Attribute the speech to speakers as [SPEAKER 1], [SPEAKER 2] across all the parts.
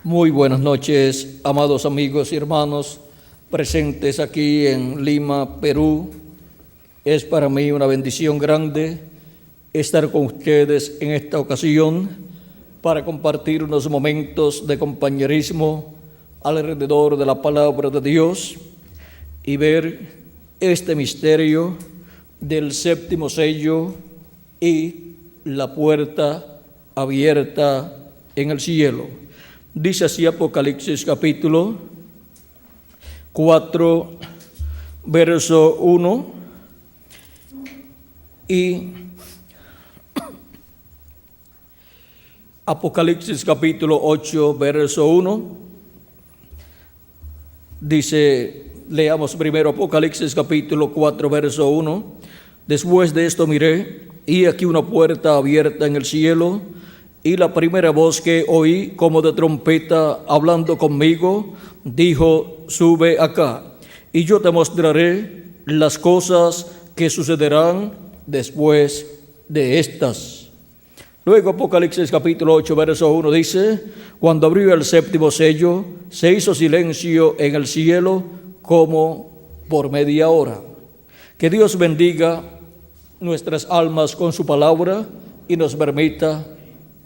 [SPEAKER 1] Muy buenas noches, amados amigos y hermanos presentes aquí en Lima, Perú. Es para mí una bendición grande estar con ustedes en esta ocasión para compartir unos momentos de compañerismo alrededor de la palabra de Dios y ver este misterio del séptimo sello y la puerta abierta en el cielo. Dice así Apocalipsis capítulo 4, verso 1, y Apocalipsis capítulo 8, verso 1, dice, leamos primero Apocalipsis capítulo 4, verso 1, después de esto miré, y aquí una puerta abierta en el cielo, y la primera voz que oí como de trompeta hablando conmigo, dijo, sube acá, y yo te mostraré las cosas que sucederán después de estas. Luego Apocalipsis capítulo 8, verso 1 dice, cuando abrió el séptimo sello, se hizo silencio en el cielo como por media hora. Que Dios bendiga nuestras almas con su palabra y nos permita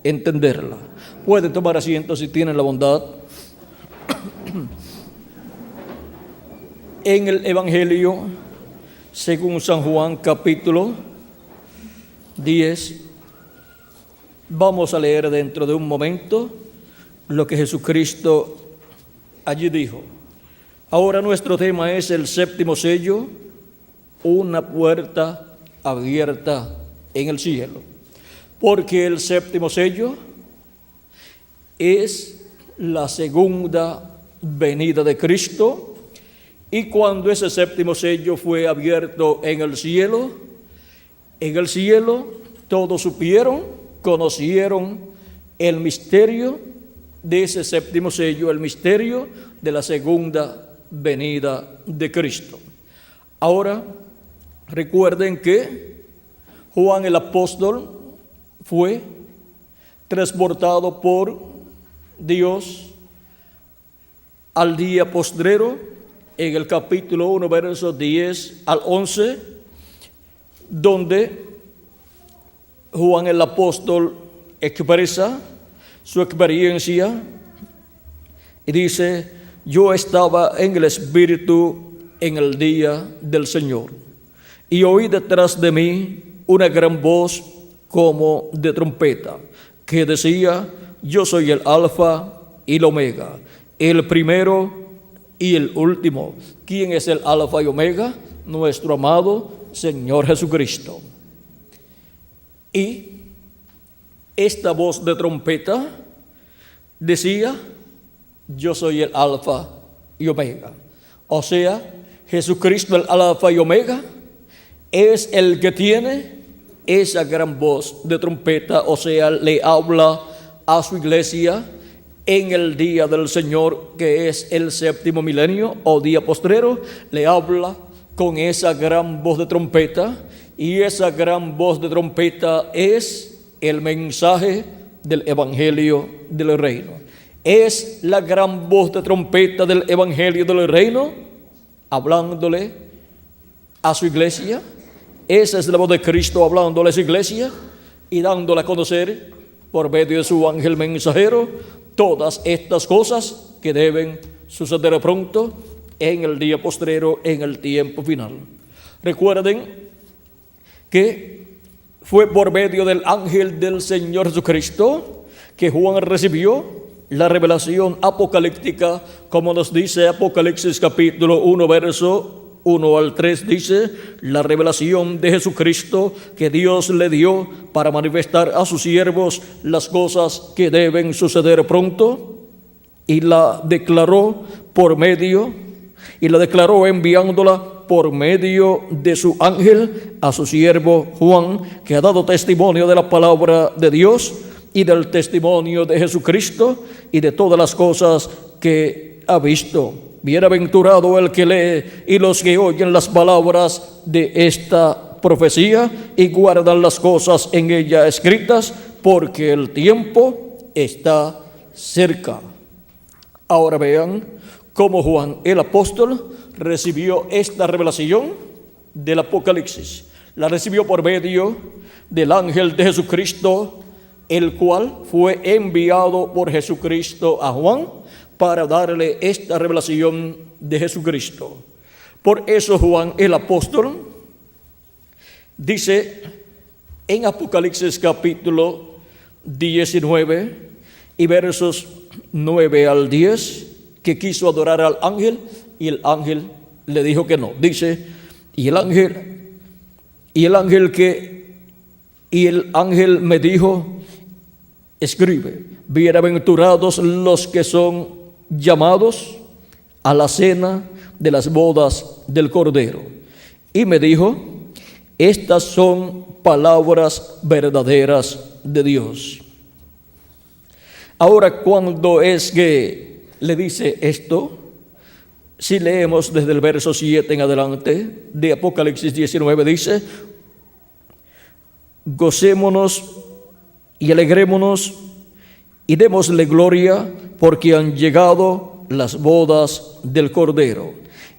[SPEAKER 1] entenderla. Pueden tomar asiento si tienen la bondad. En el Evangelio según San Juan capítulo 10, vamos a leer dentro de un momento lo que Jesucristo allí dijo. Ahora nuestro tema es el séptimo sello, una puerta abierta en el cielo. Porque el séptimo sello es la segunda venida de Cristo, y cuando ese séptimo sello fue abierto en el cielo todos supieron, conocieron el misterio de ese séptimo sello, el misterio de la segunda venida de Cristo. Ahora, recuerden que Juan el apóstol fue transportado por Dios al día postrero en el capítulo 1, versos 10 al 11, donde Juan el apóstol expresa su experiencia y dice, yo estaba en el Espíritu en el día del Señor y oí detrás de mí una gran voz como de trompeta, que decía, yo soy el Alfa y el Omega, el primero y el último. ¿Quién es el Alfa y Omega? Nuestro amado Señor Jesucristo. Y esta voz de trompeta decía, yo soy el Alfa y Omega. O sea, Jesucristo, el Alfa y Omega, es el que tiene esa gran voz de trompeta, o sea, le habla a su iglesia en el día del Señor, que es el séptimo milenio o día postrero, le habla con esa gran voz de trompeta, y esa gran voz de trompeta es el mensaje del Evangelio del Reino. Es la gran voz de trompeta del Evangelio del Reino, hablándole a su iglesia. Esa es la voz de Cristo hablándole a su iglesia y dándole a conocer por medio de su ángel mensajero todas estas cosas que deben suceder pronto en el día postrero, en el tiempo final. Recuerden que fue por medio del ángel del Señor Jesucristo que Juan recibió la revelación apocalíptica, como nos dice Apocalipsis capítulo 1, verso 1 al 3, dice, la revelación de Jesucristo que Dios le dio para manifestar a sus siervos las cosas que deben suceder pronto, y la declaró enviándola por medio de su ángel a su siervo Juan, que ha dado testimonio de la palabra de Dios y del testimonio de Jesucristo y de todas las cosas que ha visto. Bienaventurado el que lee y los que oyen las palabras de esta profecía y guardan las cosas en ella escritas, porque el tiempo está cerca. Ahora vean cómo Juan el apóstol recibió esta revelación del Apocalipsis. La recibió por medio del ángel de Jesucristo, el cual fue enviado por Jesucristo a Juan para darle esta revelación de Jesucristo. Por eso Juan el apóstol dice en Apocalipsis capítulo 19 y versos 9 al 10 que quiso adorar al ángel y el ángel le dijo que no. Dice, y el ángel me dijo, escribe, bienaventurados los que son llamados a la cena de las bodas del Cordero. Y me dijo, estas son palabras verdaderas de Dios. Ahora, cuando es que le dice esto, si leemos desde el verso 7 en adelante de Apocalipsis 19, dice, gocémonos y alegrémonos y démosle gloria porque han llegado las bodas del Cordero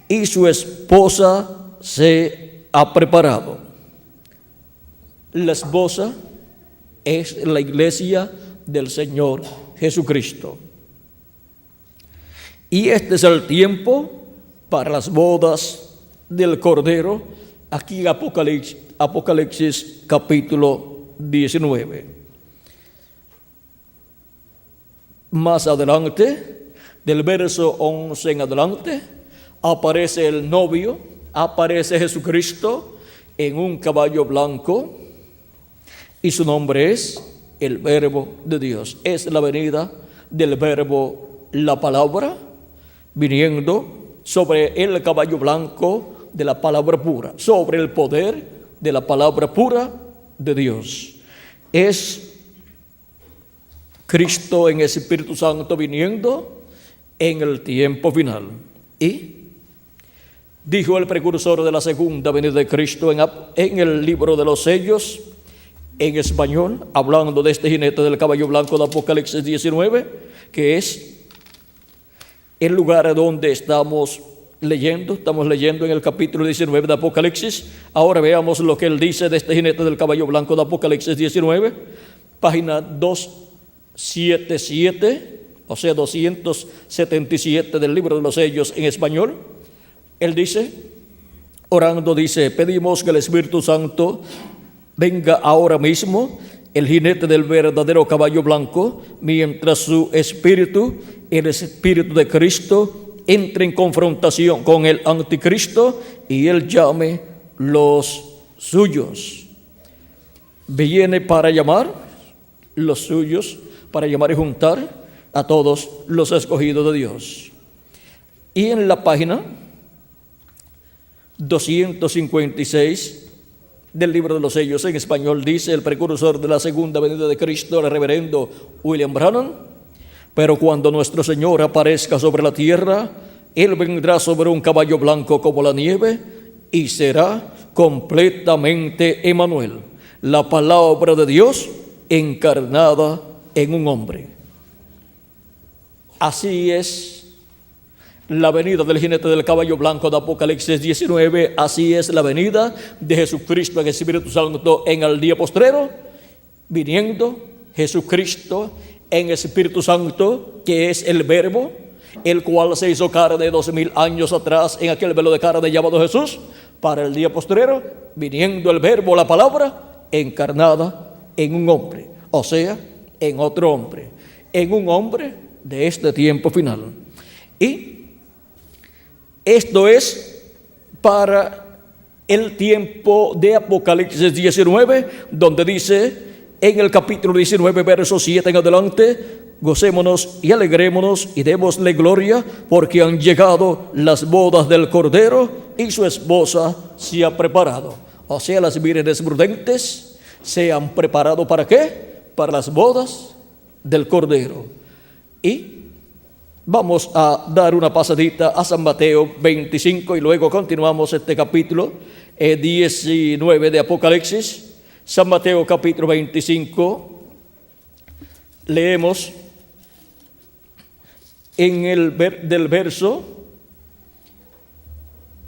[SPEAKER 1] y su esposa se ha preparado. La esposa es la iglesia del Señor Jesucristo. Y este es el tiempo para las bodas del Cordero, aquí en Apocalipsis capítulo 19. Más adelante, del verso 11 en adelante, aparece el novio, aparece Jesucristo en un caballo blanco y su nombre es el Verbo de Dios. Es la venida del Verbo, la palabra, viniendo sobre el caballo blanco de la palabra pura, sobre el poder de la palabra pura de Dios. Es Cristo en Espíritu Santo viniendo en el tiempo final. Y dijo el precursor de la segunda venida de Cristo en el libro de los sellos, en español, hablando de este jinete del caballo blanco de Apocalipsis 19, que es el lugar donde estamos leyendo en el capítulo 19 de Apocalipsis. Ahora veamos lo que él dice de este jinete del caballo blanco de Apocalipsis 19, página 277, o sea 277 del libro de los sellos en español. Él dice, orando, dice, pedimos que el Espíritu Santo venga ahora mismo, el jinete del verdadero caballo blanco, mientras su espíritu, el Espíritu de Cristo, entre en confrontación con el anticristo y él llame los suyos. Viene para llamar los suyos, para llamar y juntar a todos los escogidos de Dios. Y en la página 256 del libro de los sellos en español dice el precursor de la segunda venida de Cristo, el reverendo William Branham, pero cuando nuestro Señor aparezca sobre la tierra, Él vendrá sobre un caballo blanco como la nieve y será completamente Emmanuel, la palabra de Dios encarnada en un hombre. Así es la venida del jinete del caballo blanco de Apocalipsis 19, así es la venida de Jesucristo en el Espíritu Santo en el día postrero, viniendo Jesucristo en el Espíritu Santo, que es el Verbo, el cual se hizo carne 2000 años atrás en aquel velo de carne llamado Jesús, para el día postrero, viniendo el Verbo, la palabra, encarnada en un hombre, o sea, en otro hombre, en un hombre de este tiempo final. Y esto es para el tiempo de Apocalipsis 19, donde dice en el capítulo 19, verso 7 en adelante, gocémonos y alegrémonos y démosle gloria porque han llegado las bodas del Cordero y su esposa se ha preparado. O sea, las vírgenes prudentes se han preparado ¿para qué? Para las bodas del Cordero. Y vamos a dar una pasadita a San Mateo 25 y luego continuamos este capítulo 19 de Apocalipsis. San Mateo capítulo 25, leemos del verso,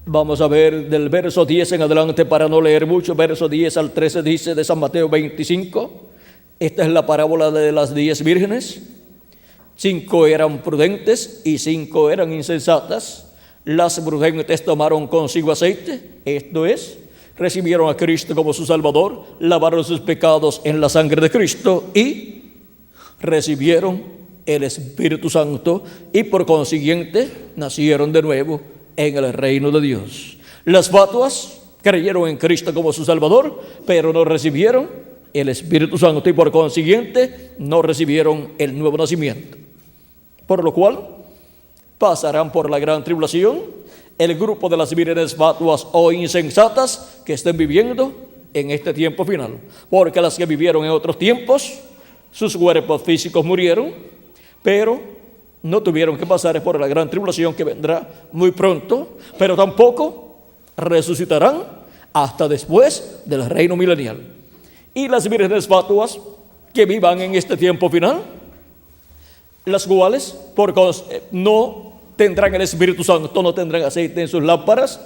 [SPEAKER 1] vamos a ver del verso 10 en adelante para no leer mucho, verso 10 al 13 dice de San Mateo 25, esta es la parábola de las 10 vírgenes. 5 eran prudentes y 5 eran insensatas. Las prudentes tomaron consigo aceite, esto es, recibieron a Cristo como su Salvador, lavaron sus pecados en la sangre de Cristo y recibieron el Espíritu Santo y por consiguiente nacieron de nuevo en el reino de Dios. Las fatuas creyeron en Cristo como su Salvador, pero no recibieron el Espíritu Santo y por consiguiente no recibieron el nuevo nacimiento. Por lo cual pasarán por la gran tribulación el grupo de las vírgenes fatuas o insensatas que estén viviendo en este tiempo final. Porque las que vivieron en otros tiempos, sus cuerpos físicos murieron, pero no tuvieron que pasar por la gran tribulación que vendrá muy pronto, pero tampoco resucitarán hasta después del reino milenial. Y las vírgenes fatuas que vivan en este tiempo final, las cuales no tendrán el Espíritu Santo, no tendrán aceite en sus lámparas,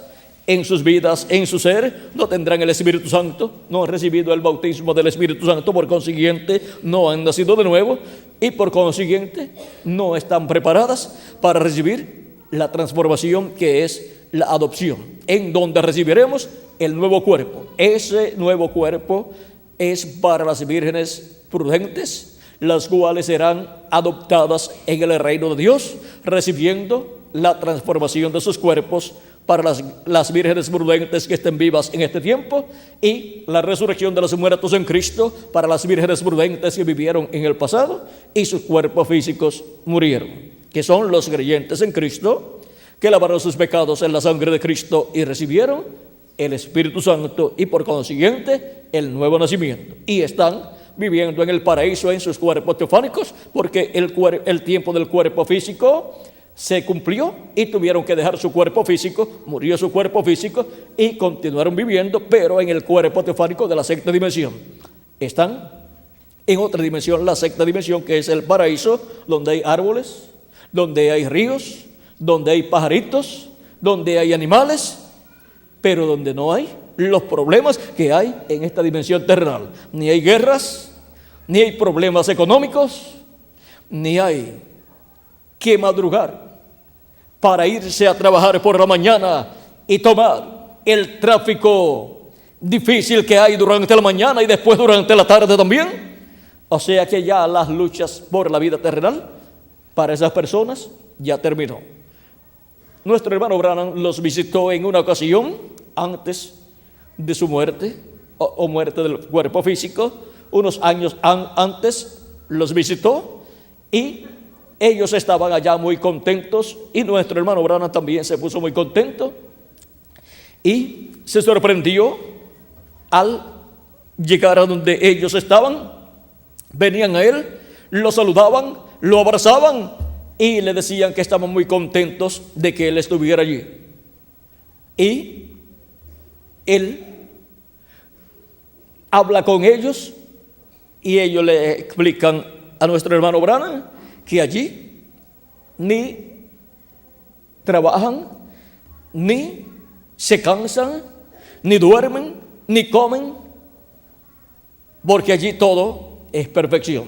[SPEAKER 1] en sus vidas, en su ser, no tendrán el Espíritu Santo, no han recibido el bautismo del Espíritu Santo, por consiguiente no han nacido de nuevo y por consiguiente no están preparadas para recibir la transformación que es la adopción, en donde recibiremos el nuevo cuerpo. Ese nuevo cuerpo es para las vírgenes prudentes, las cuales serán adoptadas en el reino de Dios, recibiendo la transformación de sus cuerpos para las vírgenes prudentes que estén vivas en este tiempo y la resurrección de los muertos en Cristo para las vírgenes prudentes que vivieron en el pasado y sus cuerpos físicos murieron, que son los creyentes en Cristo, que lavaron sus pecados en la sangre de Cristo y recibieron el Espíritu Santo y por consiguiente el nuevo nacimiento y están viviendo en el paraíso en sus cuerpos teofánicos, porque el tiempo del cuerpo físico se cumplió y tuvieron que dejar su cuerpo físico, murió su cuerpo físico y continuaron viviendo, pero en el cuerpo teofánico de la sexta dimensión. Están en otra dimensión, la sexta dimensión, que es el paraíso, donde hay árboles, donde hay ríos, donde hay pajaritos, donde hay animales, pero donde no hay los problemas que hay en esta dimensión terrenal. Ni hay guerras, ni hay problemas económicos, ni hay que madrugar para irse a trabajar por la mañana y tomar el tráfico difícil que hay durante la mañana y después durante la tarde también. O sea que ya las luchas por la vida terrenal para esas personas ya terminó. Nuestro hermano Branham los visitó en una ocasión antes de su muerte o muerte del cuerpo físico, unos años antes los visitó y ellos estaban allá muy contentos y nuestro hermano Branham también se puso muy contento y se sorprendió al llegar a donde ellos estaban. Venían a él, lo saludaban, lo abrazaban y le decían que estaban muy contentos de que él estuviera allí. Y él habla con ellos y ellos le explican a nuestro hermano Branham que allí ni trabajan, ni se cansan, ni duermen, ni comen, porque allí todo es perfección.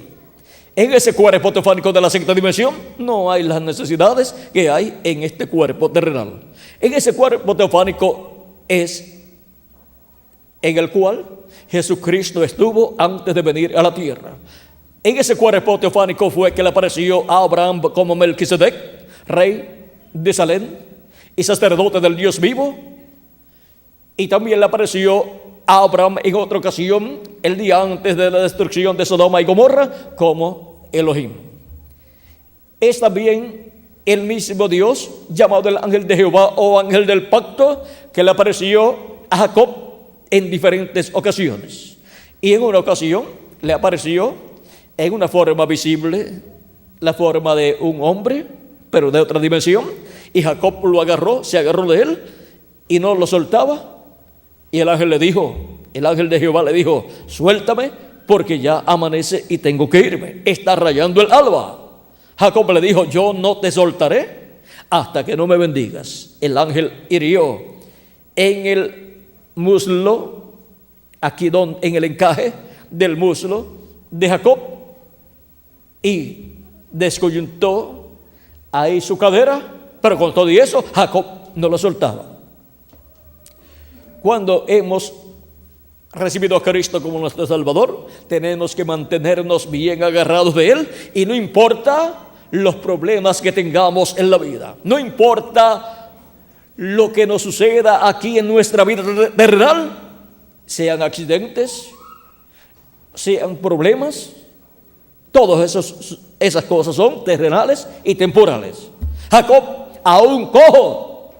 [SPEAKER 1] En ese cuerpo teofánico de la sexta dimensión no hay las necesidades que hay en este cuerpo terrenal. En ese cuerpo teofánico es en el cual Jesucristo estuvo antes de venir a la tierra. En ese cuerpo teofánico fue que le apareció a Abraham como Melquisedec, rey de Salem y sacerdote del Dios vivo. Y también le apareció a Abraham en otra ocasión, el día antes de la destrucción de Sodoma y Gomorra, como Elohim. Es también el mismo Dios, llamado el ángel de Jehová o ángel del pacto, que le apareció a Jacob en diferentes ocasiones. Y en una ocasión le apareció en una forma visible, la forma de un hombre, pero de otra dimensión, y Jacob lo agarró, se agarró de él y no lo soltaba. Y el ángel de Jehová le dijo: suéltame porque ya amanece y tengo que irme, está rayando el alba. Jacob le dijo: yo no te soltaré hasta que no me bendigas. El ángel hirió en el muslo, aquí en el encaje del muslo de Jacob, y descoyuntó ahí su cadera, pero con todo y eso Jacob no lo soltaba. Cuando hemos recibido a Cristo como nuestro Salvador, tenemos que mantenernos bien agarrados de Él, y no importa los problemas que tengamos en la vida, no importa lo que nos suceda aquí en nuestra vida terrenal, sean accidentes, sean problemas, todas esas cosas son terrenales y temporales. Jacob, aún cojo,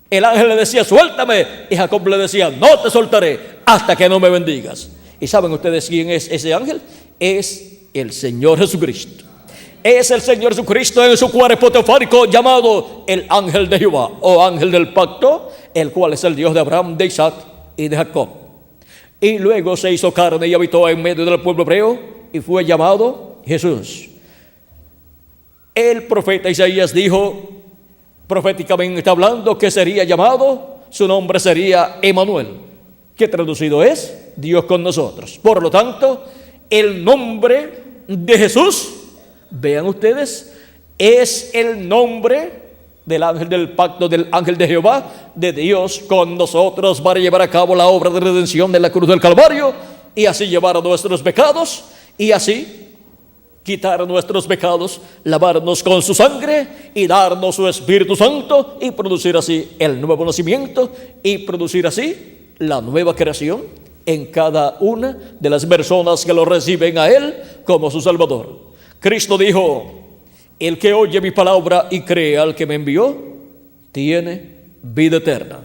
[SPEAKER 1] el ángel le decía: suéltame, y Jacob le decía: no te soltaré hasta que no me bendigas. ¿Y saben ustedes quién es ese ángel? Es el Señor Jesucristo. Es el Señor Jesucristo en su cuerpo teofánico, llamado el ángel de Jehová, o ángel del pacto, el cual es el Dios de Abraham, de Isaac y de Jacob. Y luego se hizo carne y habitó en medio del pueblo hebreo, y fue llamado Jesús. El profeta Isaías dijo, proféticamente hablando, que sería llamado, su nombre sería Emmanuel, que traducido es Dios con nosotros. Por lo tanto, el nombre de Jesús, vean ustedes, es el nombre del ángel del pacto, del ángel de Jehová, de Dios con nosotros, para llevar a cabo la obra de redención de la cruz del Calvario, y así llevar nuestros pecados, y así quitar nuestros pecados, lavarnos con su sangre y darnos su Espíritu Santo, y producir así el nuevo nacimiento, y producir así la nueva creación en cada una de las personas que lo reciben a Él como su Salvador. Cristo dijo: el que oye mi palabra y cree al que me envió, tiene vida eterna,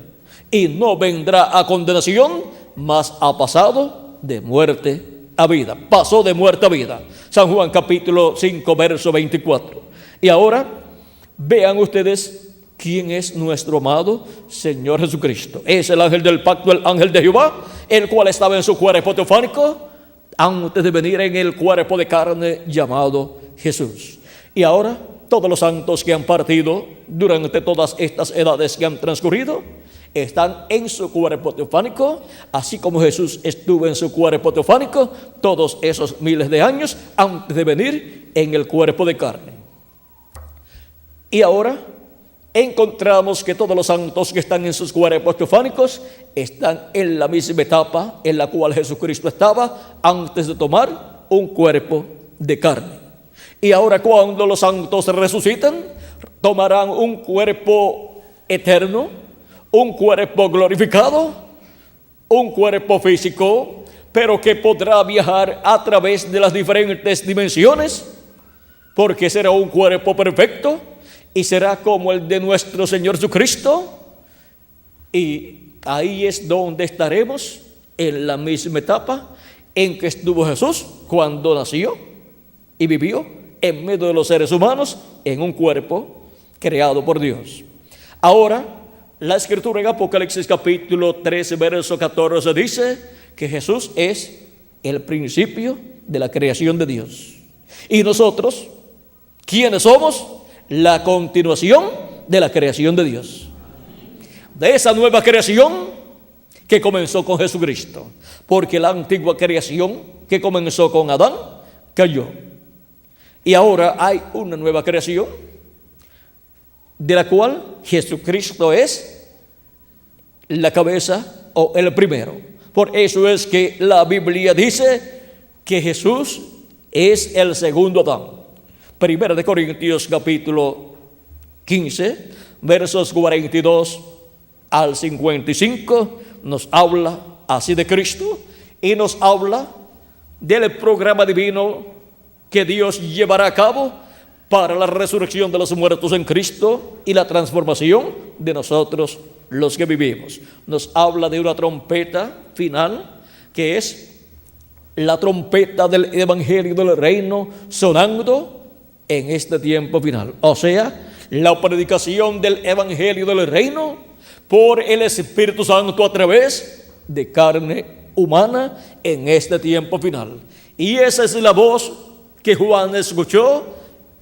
[SPEAKER 1] y no vendrá a condenación, mas ha pasado de muerte a vida. Pasó de muerte a vida. San Juan capítulo 5, verso 24. Y ahora vean ustedes quién es nuestro amado Señor Jesucristo. Es el ángel del pacto, el ángel de Jehová, el cual estaba en su cuerpo teofánico antes de venir en el cuerpo de carne llamado Jesús. Y ahora todos los santos que han partido durante todas estas edades que han transcurrido están en su cuerpo teofánico, así como Jesús estuvo en su cuerpo teofánico todos esos miles de años antes de venir en el cuerpo de carne. Y ahora encontramos que todos los santos que están en sus cuerpos teofánicos están en la misma etapa en la cual Jesucristo estaba antes de tomar un cuerpo de carne. Y ahora, cuando los santos resucitan, tomarán un cuerpo eterno, un cuerpo glorificado, un cuerpo físico, pero que podrá viajar a través de las diferentes dimensiones, porque será un cuerpo perfecto y será como el de nuestro Señor Jesucristo. Y ahí es donde estaremos, en la misma etapa en que estuvo Jesús cuando nació y vivió en medio de los seres humanos en un cuerpo creado por Dios. Ahora, la Escritura en Apocalipsis capítulo 13, verso 14 dice que Jesús es el principio de la creación de Dios. Y nosotros, ¿quiénes somos? La continuación de la creación de Dios. De esa nueva creación que comenzó con Jesucristo. Porque la antigua creación que comenzó con Adán cayó. Y ahora hay una nueva creación, de la cual Jesucristo es la cabeza o el primero. Por eso es que la Biblia dice que Jesús es el segundo Adán. Primera de Corintios capítulo 15, versos 42 al 55, nos habla así de Cristo, y nos habla del programa divino que Dios llevará a cabo para la resurrección de los muertos en Cristo y la transformación de nosotros los que vivimos. Nos habla de una trompeta final, que es la trompeta del evangelio del reino sonando en este tiempo final. O sea, la predicación del evangelio del reino por el Espíritu Santo a través de carne humana en este tiempo final. Y esa es la voz que Juan escuchó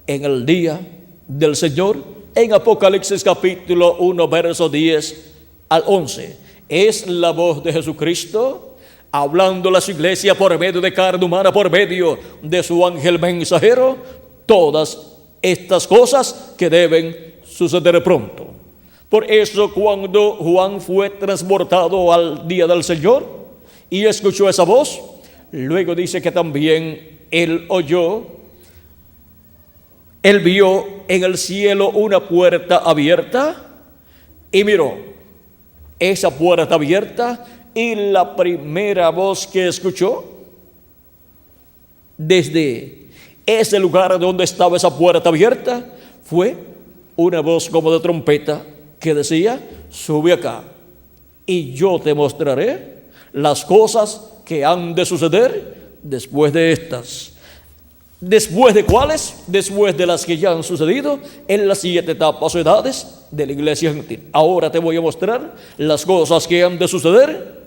[SPEAKER 1] en el día del Señor. En Apocalipsis capítulo 1, verso 10 al 11. Es la voz de Jesucristo hablando a su iglesia por medio de carne humana, por medio de su ángel mensajero, todas estas cosas que deben suceder pronto. Por eso cuando Juan fue transportado al día del Señor y escuchó esa voz, luego dice que también él vio en el cielo una puerta abierta y miró esa puerta abierta, y la primera voz que escuchó desde ese lugar donde estaba esa puerta abierta fue una voz como de trompeta que decía: sube acá y yo te mostraré las cosas que han de suceder después de estas. ¿Después de cuáles? Después de las que ya han sucedido en las 7 etapas o edades de la iglesia gentil. Ahora te voy a mostrar las cosas que han de suceder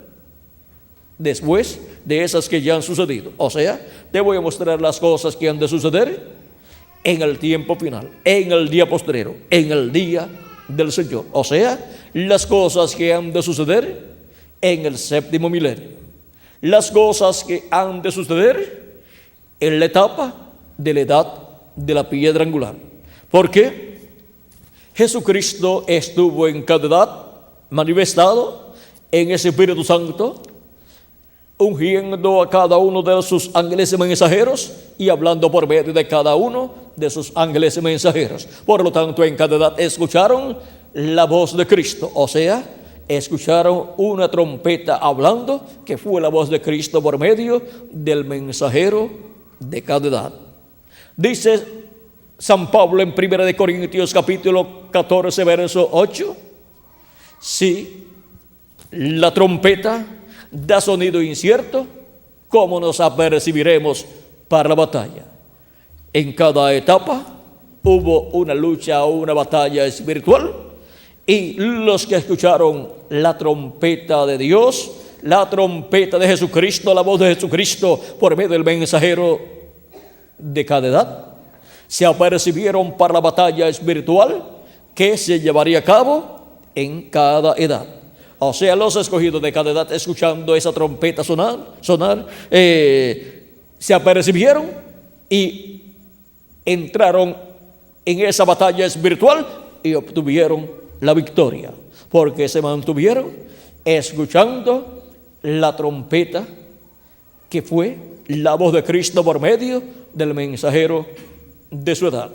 [SPEAKER 1] después de esas que ya han sucedido. O sea, te voy a mostrar las cosas que han de suceder en el tiempo final, en el día postrero, en el día del Señor. O sea, las cosas que han de suceder en el 7º milenio. Las cosas que han de suceder en la etapa de la edad de la piedra angular. Porque Jesucristo estuvo en cada edad manifestado en ese Espíritu Santo, ungiendo a cada uno de sus ángeles mensajeros y hablando por medio de cada uno de sus ángeles mensajeros. Por lo tanto, en cada edad escucharon la voz de Cristo, o sea, escucharon una trompeta hablando, que fue la voz de Cristo por medio del mensajero de cada edad. Dice San Pablo en 1 Corintios capítulo 14, verso 8: si la trompeta da sonido incierto, ¿cómo nos apercibiremos para la batalla? En cada etapa hubo una lucha o una batalla espiritual, y los que escucharon la trompeta de Dios, la trompeta de Jesucristo, la voz de Jesucristo por medio del mensajero de cada edad, se apercibieron para la batalla espiritual que se llevaría a cabo en cada edad. O sea, los escogidos de cada edad, escuchando esa trompeta sonar, se apercibieron y entraron en esa batalla espiritual y obtuvieron la victoria, porque se mantuvieron escuchando la trompeta que fue la voz de Cristo por medio del mensajero de su edad.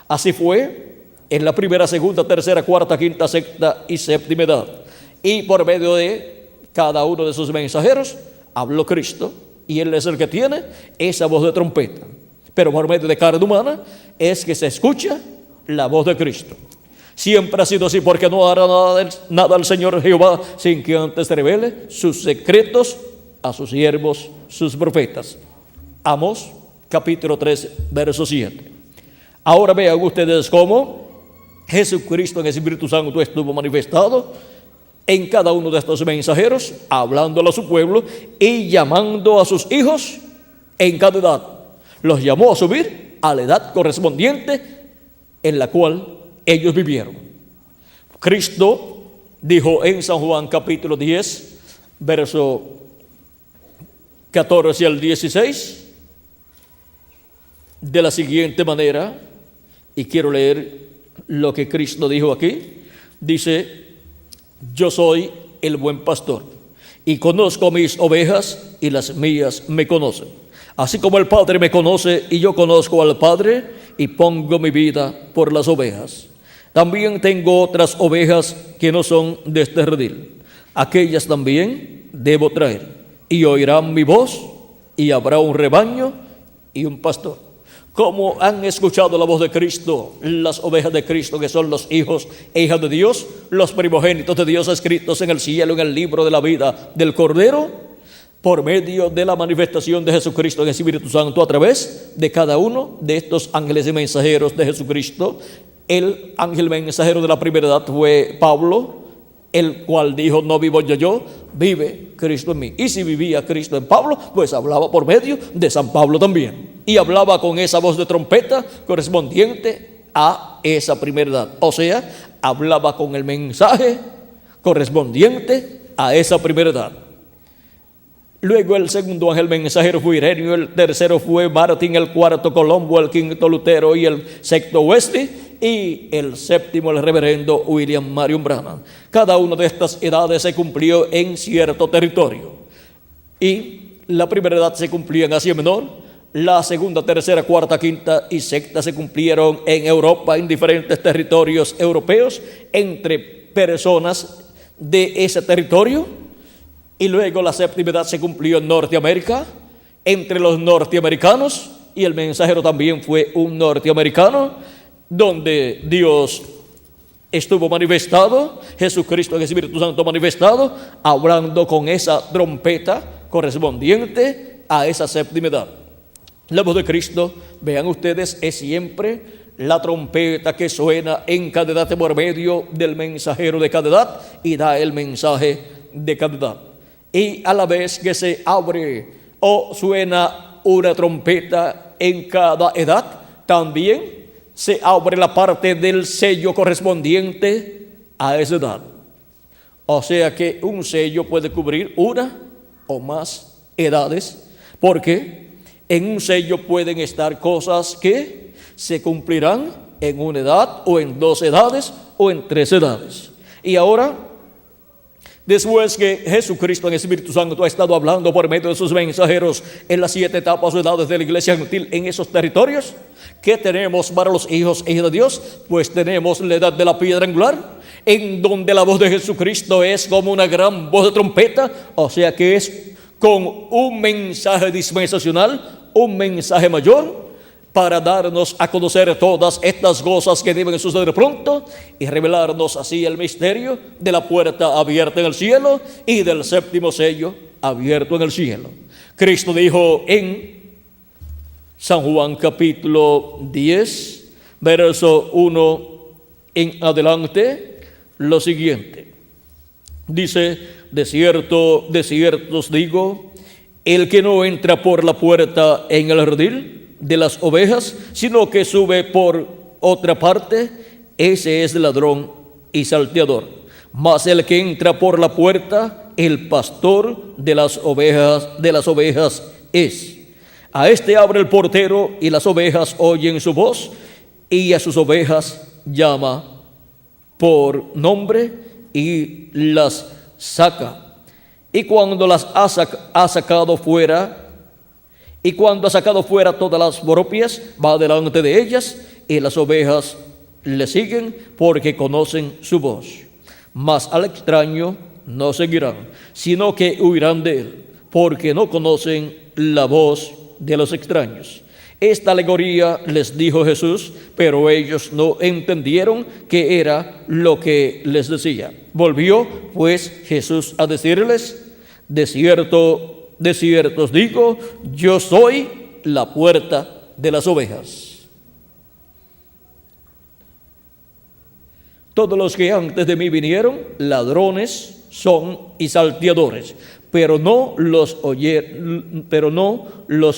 [SPEAKER 1] Así fue en la primera, segunda, tercera, cuarta, quinta, sexta y séptima edad. Y por medio de cada uno de sus mensajeros habló Cristo, y Él es el que tiene esa voz de trompeta. Pero por medio de carne humana es que se escucha la voz de Cristo. Siempre ha sido así, porque no hará nada el Señor Jehová sin que antes revele sus secretos a sus siervos, sus profetas. Amós capítulo 3, verso 7. Ahora vean ustedes cómo Jesucristo en el Espíritu Santo estuvo manifestado en cada uno de estos mensajeros, hablándole a su pueblo y llamando a sus hijos en cada edad. Los llamó a subir a la edad correspondiente en la cual ellos vivieron. Cristo dijo en San Juan capítulo 10, verso 14 al 16, de la siguiente manera, y quiero leer lo que Cristo dijo aquí. Dice: yo soy el buen pastor, y conozco mis ovejas, y las mías me conocen. Así como el Padre me conoce, y yo conozco al Padre, y pongo mi vida por las ovejas. También tengo otras ovejas que no son de este redil. Aquellas también debo traer, y oirán mi voz, y habrá un rebaño y un pastor. Como han escuchado la voz de Cristo, las ovejas de Cristo, que son los hijos e hijas de Dios, los primogénitos de Dios escritos en el cielo, en el libro de la vida del Cordero, por medio de la manifestación de Jesucristo en el Espíritu Santo, a través de cada uno de estos ángeles y mensajeros de Jesucristo. El ángel mensajero de la primera edad fue Pablo, el cual dijo: no vivo yo, vive Cristo en mí. Y si vivía Cristo en Pablo, pues hablaba por medio de San Pablo también. y hablaba con esa voz de trompeta correspondiente a esa primera edad. O sea, hablaba con el mensaje correspondiente a esa primera edad. Luego el segundo ángel mensajero fue Ireneo, el tercero fue Martín, el cuarto Colombo, el quinto Lutero y el sexto Wesley, y el séptimo el reverendo William Marion Branham. Cada una de estas edades se cumplió en cierto territorio. Y la primera edad se cumplía en Asia Menor, la segunda, tercera, cuarta, quinta y sexta se cumplieron en Europa, en diferentes territorios europeos, entre personas de ese territorio. Y luego la séptima edad se cumplió en Norteamérica, entre los norteamericanos, y el mensajero también fue un norteamericano, donde Dios estuvo manifestado, Jesucristo, el Espíritu Santo manifestado, hablando con esa trompeta correspondiente a esa séptima edad. La voz de Cristo, vean ustedes, es siempre la trompeta que suena en cada edad por medio del mensajero de cada edad y da el mensaje de cada edad. Y a la vez que se abre o suena una trompeta en cada edad, también se abre la parte del sello correspondiente a esa edad. O sea que un sello puede cubrir una o más edades, porque en un sello pueden estar cosas que se cumplirán en una edad o en dos edades o en tres edades. Y ahora, después que Jesucristo en el Espíritu Santo ha estado hablando por medio de sus mensajeros en las 7 etapas o edades de la iglesia gentil en esos territorios, ¿qué tenemos para los hijos e hijas de Dios? Pues tenemos la edad de la piedra angular, en donde la voz de Jesucristo es como una gran voz de trompeta, o sea que es con un mensaje dispensacional, un mensaje mayor, para darnos a conocer todas estas cosas que deben suceder pronto y revelarnos así el misterio de la puerta abierta en el cielo y del séptimo sello abierto en el cielo. Cristo dijo en San Juan capítulo 10, verso 1 en adelante, lo siguiente. Dice: de cierto os digo, el que no entra por la puerta en el redil de las ovejas, sino que sube por otra parte, ese es ladrón y salteador. Mas el que entra por la puerta, el pastor de las ovejas es. A este abre el portero, y las ovejas oyen su voz, y a sus ovejas llama por nombre y las saca. Y cuando las ha sacado fuera, todas las propias, va delante de ellas, y las ovejas le siguen porque conocen su voz. Mas al extraño no seguirán, sino que huirán de él, porque no conocen la voz de los extraños. Esta alegoría les dijo Jesús, pero ellos no entendieron qué era lo que les decía. Volvió pues Jesús a decirles: de cierto os digo, yo soy la puerta de las ovejas. Todos los que antes de mí vinieron, ladrones son y salteadores, pero no los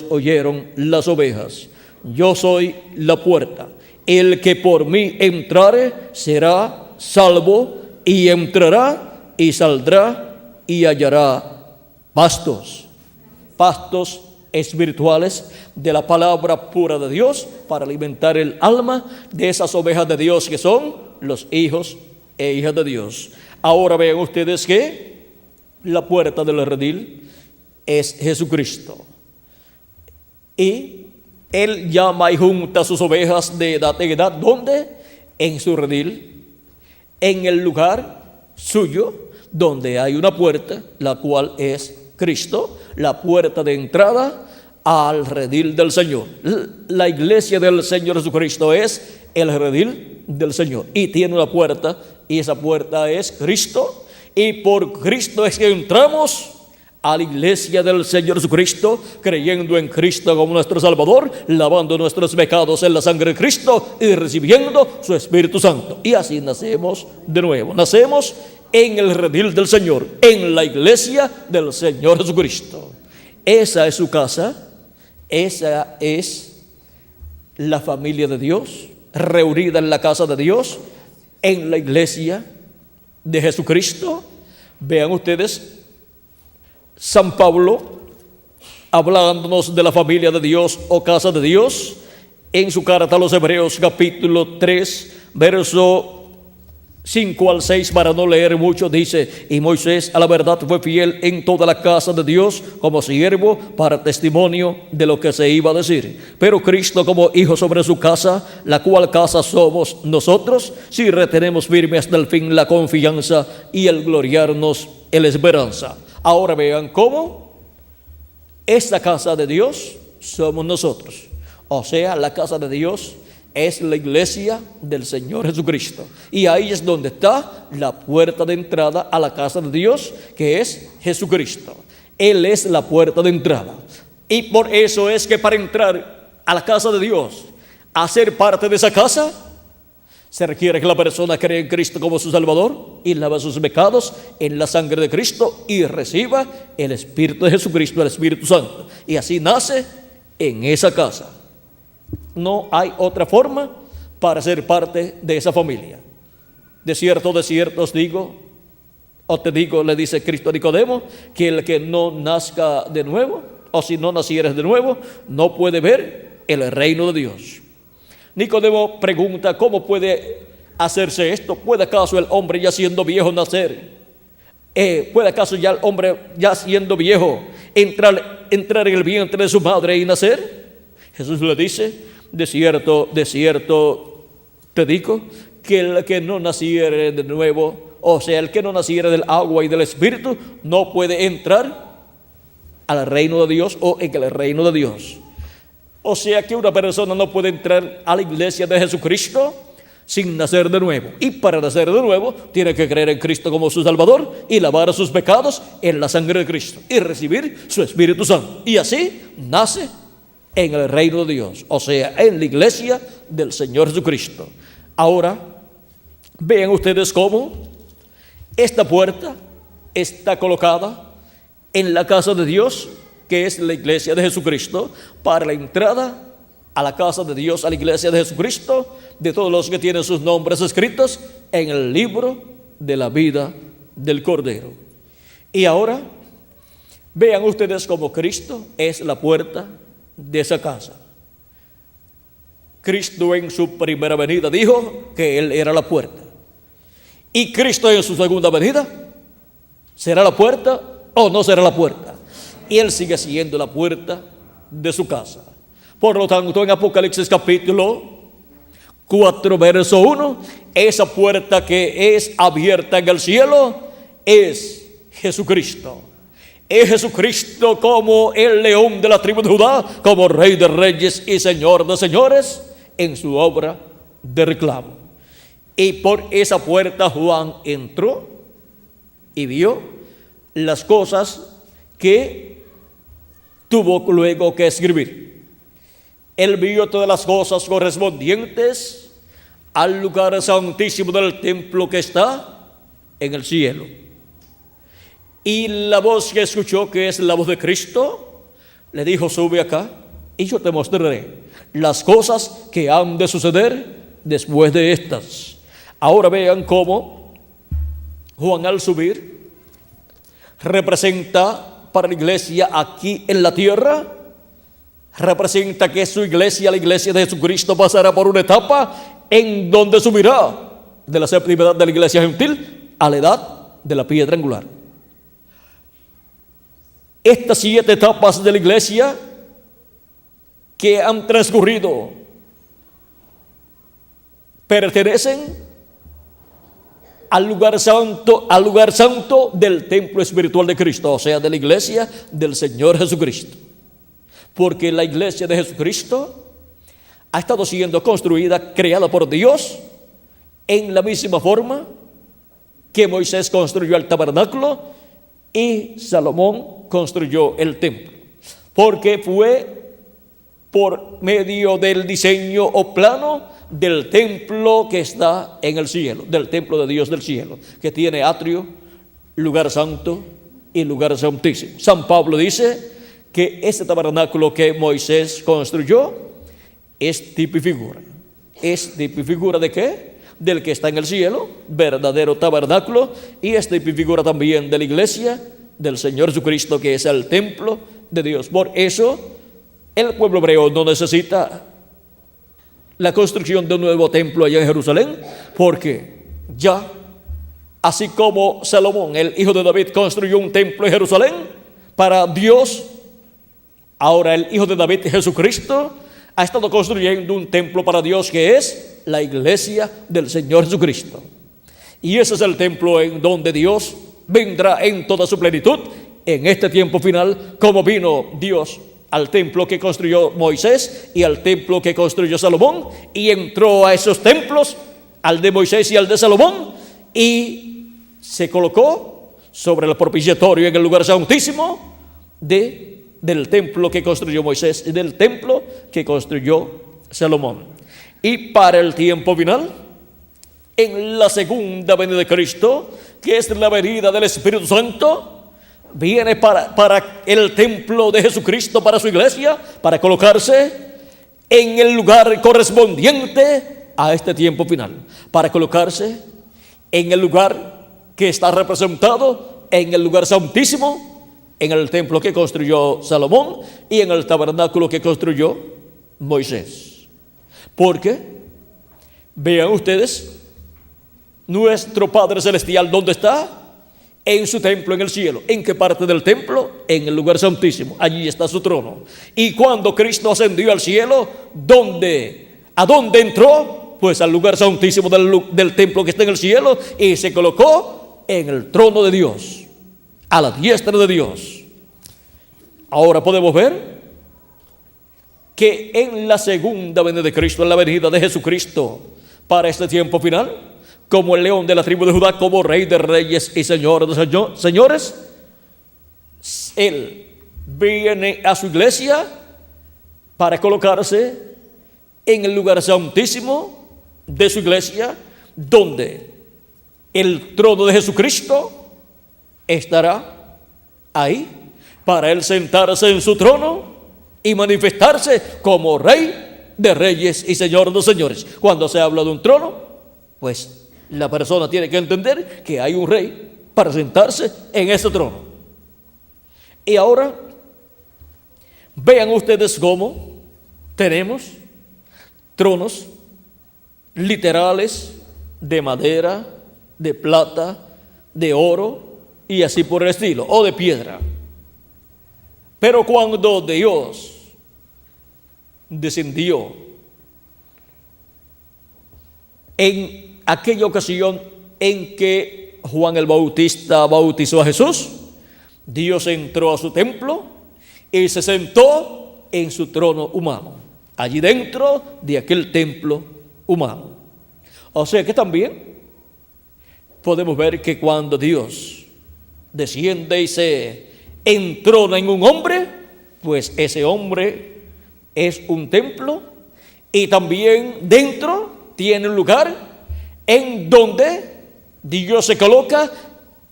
[SPEAKER 1] oyeron las ovejas. Yo soy la puerta. El que por mí entrare será salvo, y entrará y saldrá y hallará pastos espirituales de la palabra pura de Dios, para alimentar el alma de esas ovejas de Dios que son los hijos e hijas de Dios. Ahora vean ustedes que la puerta del redil es Jesucristo, y Él llama y junta a sus ovejas de edad en edad. ¿Dónde? En su redil, en el lugar suyo, donde hay una puerta, la cual es Cristo, la puerta de entrada al redil del Señor. La iglesia del Señor Jesucristo es el redil del Señor, y tiene una puerta, y esa puerta es Cristo, y por Cristo es que entramos a la iglesia del Señor Jesucristo, creyendo en Cristo como nuestro Salvador, lavando nuestros pecados en la sangre de Cristo y recibiendo su Espíritu Santo. Y así nacemos de nuevo, nacemos en el redil del Señor, en la iglesia del Señor Jesucristo. Esa es su casa, Esa es la familia de Dios, reunida en la casa de Dios, en la iglesia de Jesucristo. Vean ustedes, San Pablo, hablándonos de la familia de Dios o casa de Dios, en su carta a los Hebreos capítulo 3, verso 5 al 6, para no leer mucho, dice: y Moisés a la verdad fue fiel en toda la casa de Dios como siervo para testimonio de lo que se iba a decir. Pero Cristo como hijo sobre su casa, la cual casa somos nosotros, si retenemos firme hasta el fin la confianza y el gloriarnos en la esperanza. Ahora vean cómo esta casa de Dios somos nosotros. O sea, la casa de Dios es la iglesia del Señor Jesucristo. Y ahí es donde está la puerta de entrada a la casa de Dios, que es Jesucristo. Él es la puerta de entrada. Y por eso es que para entrar a la casa de Dios, a ser parte de esa casa, se requiere que la persona cree en Cristo como su Salvador y lava sus pecados en la sangre de Cristo y reciba el Espíritu de Jesucristo, el Espíritu Santo. Y así nace en esa casa. No hay otra forma para ser parte de esa familia. De cierto os digo, o te digo, le dice Cristo a Nicodemo, que el que no nazca de nuevo, o si no nacieres de nuevo, no puede ver el reino de Dios. Nicodemo pregunta: ¿cómo puede hacerse esto? ¿Puede acaso el hombre ya siendo viejo nacer? ¿Puede acaso ya el hombre ya siendo viejo entrar en el vientre de su madre y nacer? Jesús le dice: de cierto te digo, que el que no naciere de nuevo, o sea, el que no naciere del agua y del Espíritu, no puede entrar al reino de Dios o en el reino de Dios. O sea que una persona no puede entrar a la iglesia de Jesucristo sin nacer de nuevo. Y para nacer de nuevo tiene que creer en Cristo como su Salvador y lavar sus pecados en la sangre de Cristo y recibir su Espíritu Santo. Y así nace en el reino de Dios, o sea, en la iglesia del Señor Jesucristo. Ahora, vean ustedes cómo esta puerta está colocada en la casa de Dios, que es la iglesia de Jesucristo, para la entrada a la casa de Dios, a la iglesia de Jesucristo, de todos los que tienen sus nombres escritos en el libro de la vida del Cordero. Y ahora, vean ustedes cómo Cristo es la puerta de esa casa. Cristo en su primera venida dijo que Él era la puerta. Y Cristo en su segunda venida, ¿será la puerta o no será la puerta? Y Él sigue siendo la puerta de su casa. Por lo tanto, en Apocalipsis capítulo 4, verso 1, esa puerta que es abierta en el cielo es Jesucristo. Es Jesucristo como el león de la tribu de Judá, como Rey de reyes y Señor de señores, en su obra de reclamo. Y por esa puerta Juan entró y vio las cosas que tuvo luego que escribir. Él vio todas las cosas correspondientes al lugar santísimo del templo que está en el cielo. Y la voz que escuchó, que es la voz de Cristo, le dijo: sube acá y yo te mostraré las cosas que han de suceder después de estas. Ahora vean cómo Juan, al subir, representa para la iglesia aquí en la tierra, representa que su iglesia, la iglesia de Jesucristo, pasará por una etapa en donde subirá de la séptima edad de la iglesia gentil a la edad de la piedra angular. Estas 7 etapas de la iglesia que han transcurrido pertenecen al lugar santo del templo espiritual de Cristo, o sea, de la iglesia del Señor Jesucristo. Porque la iglesia de Jesucristo ha estado siendo construida, creada por Dios, en la misma forma que Moisés construyó el tabernáculo y Salomón construyó el templo, porque fue por medio del diseño o plano del templo que está en el cielo, del templo de Dios del cielo, que tiene atrio, lugar santo y lugar santísimo. San Pablo dice que ese tabernáculo que Moisés construyó es tipo y figura. ¿Es tipo y figura de qué? Del que está en el cielo, verdadero tabernáculo, y es tipo y figura también de la iglesia del Señor Jesucristo, que es el templo de Dios. Por eso, el pueblo hebreo no necesita la construcción de un nuevo templo allá en Jerusalén, porque ya, así como Salomón, el hijo de David, construyó un templo en Jerusalén para Dios, ahora el hijo de David, Jesucristo, ha estado construyendo un templo para Dios, que es la iglesia del Señor Jesucristo. Y ese es el templo en donde Dios vendrá en toda su plenitud en este tiempo final, como vino Dios al templo que construyó Moisés y al templo que construyó Salomón, y entró a esos templos, al de Moisés y al de Salomón, y se colocó sobre el propiciatorio en el lugar santísimo del templo que construyó Moisés y del templo que construyó Salomón. Y para el tiempo final, en la segunda venida de Cristo, que es la venida del Espíritu Santo, viene para el templo de Jesucristo, para su iglesia, para colocarse en el lugar correspondiente a este tiempo final, para colocarse en el lugar que está representado en el lugar santísimo, en el templo que construyó Salomón y en el tabernáculo que construyó Moisés. Porque, vean ustedes, nuestro Padre Celestial, ¿dónde está? En su templo en el cielo. ¿En qué parte del templo? En el lugar santísimo. Allí está su trono. Y cuando Cristo ascendió al cielo, ¿a dónde entró? Pues al lugar santísimo del templo que está en el cielo, y se colocó en el trono de Dios, a la diestra de Dios. Ahora podemos ver que en la segunda venida de Cristo, en la venida de Jesucristo para este tiempo final, como el león de la tribu de Judá, como rey de reyes y señor de señores, Él viene a su iglesia para colocarse en el lugar santísimo de su iglesia, donde el trono de Jesucristo estará ahí, para Él sentarse en su trono y manifestarse como rey de reyes y señor de señores. Cuando se habla de un trono, pues la persona tiene que entender que hay un rey para sentarse en ese trono. Y ahora, vean ustedes cómo tenemos tronos literales de madera, de plata, de oro y así por el estilo, o de piedra. Pero cuando Dios descendió en aquella ocasión en que Juan el Bautista bautizó a Jesús, Dios entró a su templo y se sentó en su trono humano, allí dentro de aquel templo humano. O sea que también podemos ver que cuando Dios desciende y se entrona en un hombre, pues ese hombre es un templo, y también dentro tiene un lugar en donde Dios se coloca,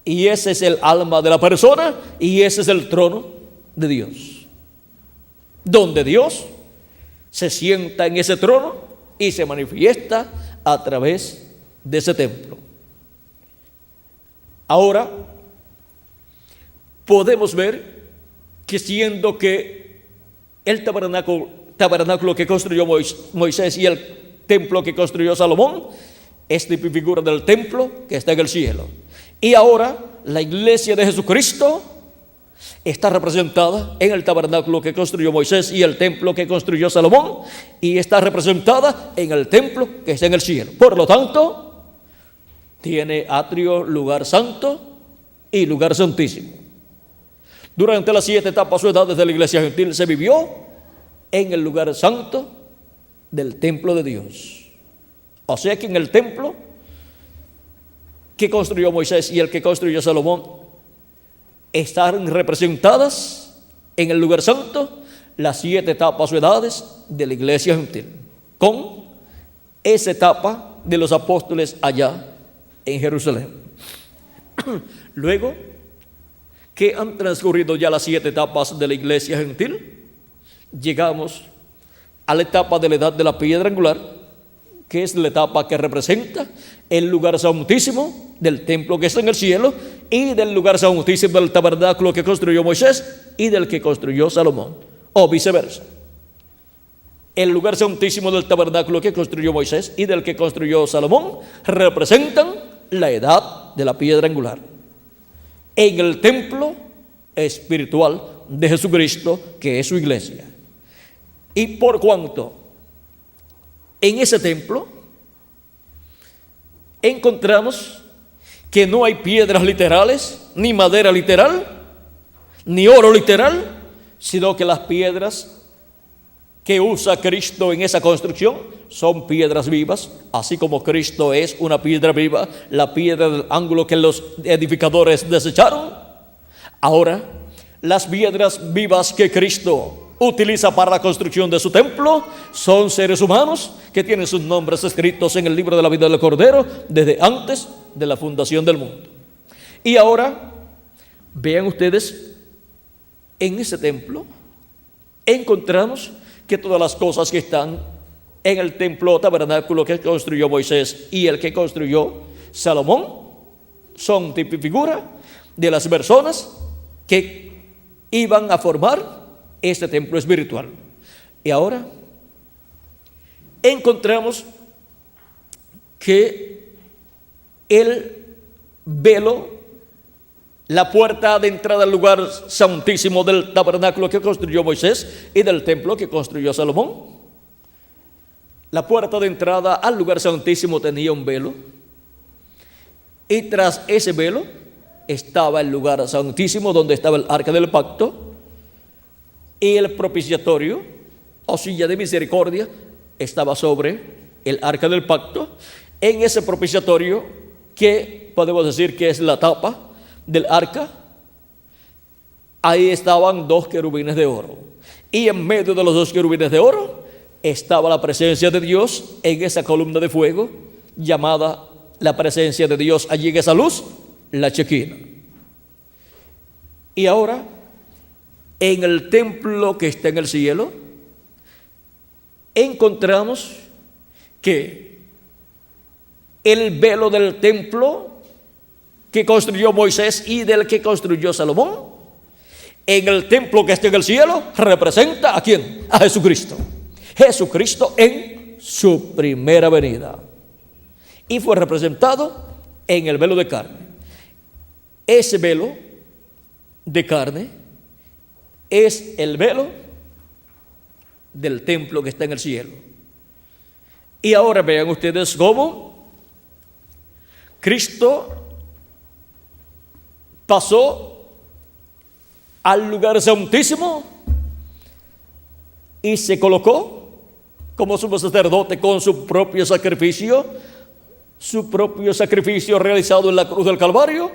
[SPEAKER 1] y ese es el alma de la persona, y ese es el trono de Dios, donde Dios se sienta en ese trono y se manifiesta a través de ese templo. Ahora podemos ver que, siendo que el tabernáculo que construyó Moisés y el templo que construyó Salomón es tipo y figura del templo que está en el cielo, y ahora la iglesia de Jesucristo está representada en el tabernáculo que construyó Moisés y el templo que construyó Salomón, y está representada en el templo que está en el cielo. Por lo tanto, tiene atrio, lugar santo y lugar santísimo. Durante las 7 etapas o edades de la iglesia gentil se vivió en el lugar santo del templo de Dios. O sea que en el templo que construyó Moisés y el que construyó Salomón están representadas en el lugar santo las 7 etapas o edades de la iglesia gentil, con esa etapa de los apóstoles allá en Jerusalén. Luego que han transcurrido ya las 7 etapas de la iglesia gentil, llegamos a la etapa de la edad de la piedra angular, que es la etapa que representa el lugar santísimo del templo que está en el cielo y del lugar santísimo del tabernáculo que construyó Moisés y del que construyó Salomón, o viceversa. El lugar santísimo del tabernáculo que construyó Moisés y del que construyó Salomón representan la edad de la piedra angular. En el templo espiritual de Jesucristo, que es su iglesia. Y por cuanto en ese templo encontramos que no hay piedras literales, ni madera literal, ni oro literal, sino que las piedras que usa Cristo en esa construcción son piedras vivas, así como Cristo es una piedra viva, la piedra del ángulo que los edificadores desecharon. Ahora, las piedras vivas que Cristo utiliza para la construcción de su templo son seres humanos que tienen sus nombres escritos en el libro de la vida del Cordero desde antes de la fundación del mundo. Y ahora, vean ustedes, en ese templo encontramos que todas las cosas que están en el templo tabernáculo que construyó Moisés y el que construyó Salomón son tipo y figura de las personas que iban a formar este templo espiritual. Y ahora encontramos que el velo, la puerta de entrada al lugar santísimo del tabernáculo que construyó Moisés y del templo que construyó Salomón, la puerta de entrada al lugar santísimo tenía un velo, y tras ese velo estaba el lugar santísimo donde estaba el arca del pacto, y el propiciatorio o silla de misericordia estaba sobre el arca del pacto. En ese propiciatorio, que podemos decir que es la tapa del arca, ahí estaban 2 querubines de oro, y en medio de los 2 querubines de oro estaba la presencia de Dios en esa columna de fuego, llamada la presencia de Dios allí en esa luz, la Shequina. Y ahora, en el templo que está en el cielo, encontramos que el velo del templo que construyó Moisés y del que construyó Salomón, en el templo que está en el cielo, representa ¿a quién? A Jesucristo. Jesucristo en su primera venida. Y fue representado en el velo de carne. Ese velo de carne es el velo del templo que está en el cielo. Y ahora vean ustedes cómo Cristo pasó al lugar santísimo y se colocó como sumo sacerdote con su propio sacrificio realizado en la cruz del Calvario,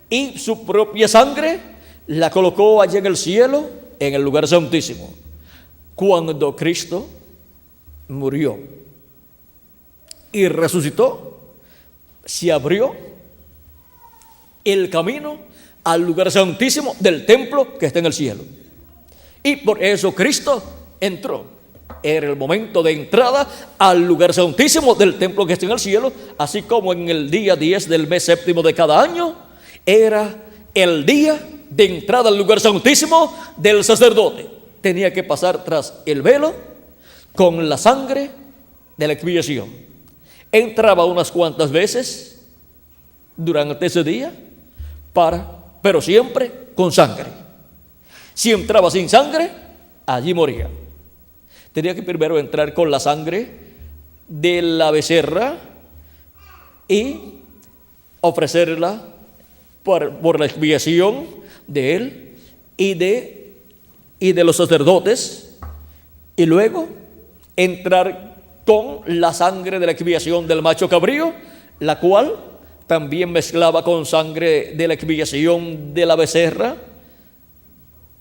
[SPEAKER 1] y su propia sangre la colocó allá en el cielo, en el lugar santísimo. Cuando Cristo murió y resucitó, se abrió el camino al lugar santísimo del templo que está en el cielo. Y por eso Cristo entró. Era el momento de entrada al lugar santísimo del templo que está en el cielo, así como en el día 10 del mes séptimo de cada año era el día de entrada al lugar santísimo del sacerdote. Tenía que pasar tras el velo con la sangre de la expiación. Entraba unas cuantas veces durante ese día, pero siempre con sangre. Si entraba sin sangre, allí moría. Tenía que primero entrar con la sangre de la becerra y ofrecerla por la expiación de él y de los sacerdotes, y luego entrar con la sangre de la expiación del macho cabrío, la cual también mezclaba con sangre de la expiación de la becerra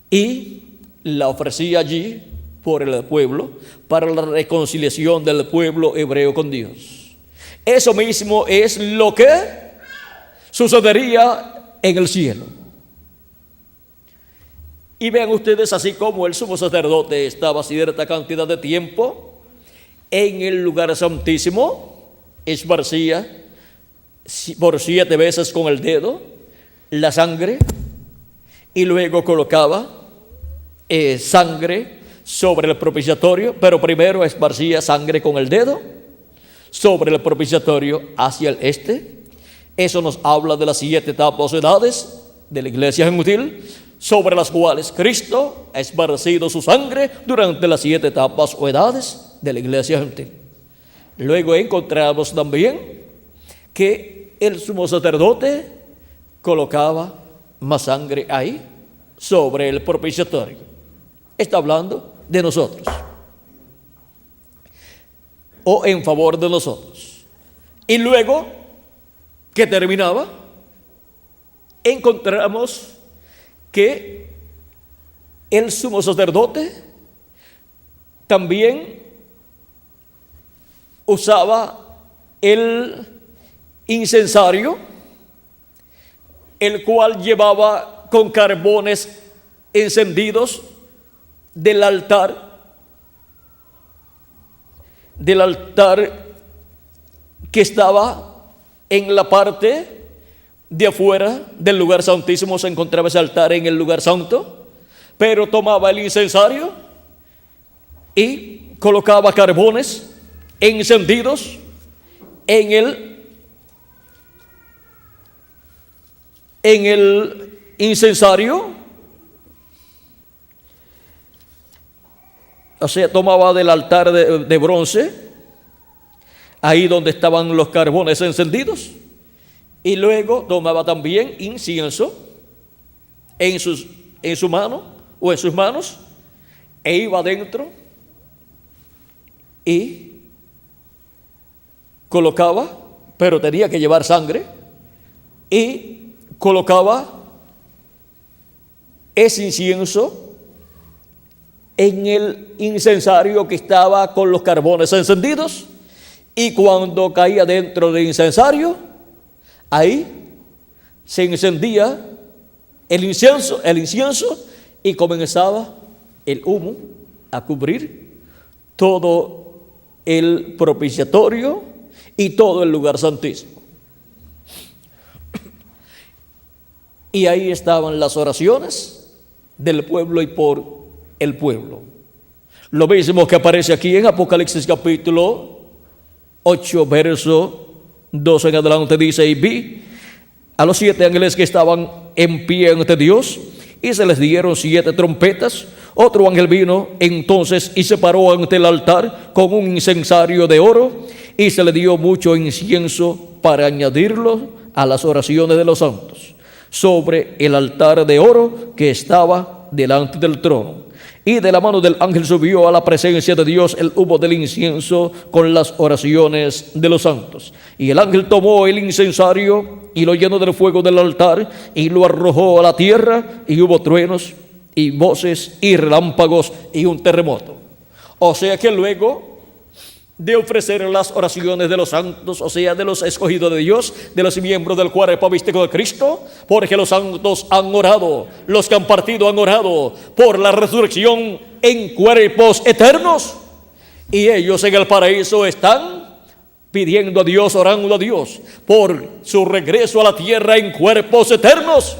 [SPEAKER 1] y la ofrecía allí por el pueblo, para la reconciliación del pueblo hebreo con Dios. Eso mismo es lo que sucedería en el cielo. Y vean ustedes, así como el sumo sacerdote estaba cierta cantidad de tiempo en el lugar santísimo, esparcía por 7 veces con el dedo la sangre y luego colocaba sangre sobre el propiciatorio, pero primero esparcía sangre con el dedo sobre el propiciatorio hacia el este. Eso nos habla de las 7 etapas o edades de la iglesia gentil, sobre las cuales Cristo ha esparcido su sangre durante las 7 etapas o edades de la iglesia gentil. Luego encontramos también que el sumo sacerdote colocaba más sangre ahí sobre el propiciatorio. Está hablando de nosotros o en favor de nosotros. Y luego que terminaba, encontramos que el sumo sacerdote también usaba el incensario, el cual llevaba con carbones encendidos del altar que estaba en la parte de afuera del lugar santísimo. Se encontraba ese altar en el lugar santo, pero tomaba el incensario y colocaba carbones encendidos en el incensario. O sea, tomaba del altar de bronce, ahí donde estaban los carbones encendidos, y luego tomaba también incienso en su mano o en sus manos, e iba adentro y colocaba, pero tenía que llevar sangre, y colocaba ese incienso en el incensario que estaba con los carbones encendidos, y cuando caía dentro del incensario, ahí se encendía el incienso y comenzaba el humo a cubrir todo el propiciatorio y todo el lugar santísimo. Y ahí estaban las oraciones del pueblo y por el pueblo. Lo mismo que aparece aquí en Apocalipsis capítulo 8, verso 2 en adelante, dice: y vi a los 7 ángeles que estaban en pie ante Dios, y se les dieron 7 trompetas. Otro ángel vino entonces y se paró ante el altar con un incensario de oro, y se le dio mucho incienso para añadirlo a las oraciones de los santos, sobre el altar de oro que estaba delante del trono. Y de la mano del ángel subió a la presencia de Dios el humo del incienso con las oraciones de los santos. Y el ángel tomó el incensario y lo llenó del fuego del altar y lo arrojó a la tierra, y hubo truenos y voces y relámpagos y un terremoto. O sea que luego de ofrecer las oraciones de los santos, o sea, de los escogidos de Dios, de los miembros del cuerpo místico de Cristo, porque los santos han orado, los que han partido han orado por la resurrección en cuerpos eternos, y ellos en el paraíso están pidiendo a Dios, orando a Dios por su regreso a la tierra en cuerpos eternos.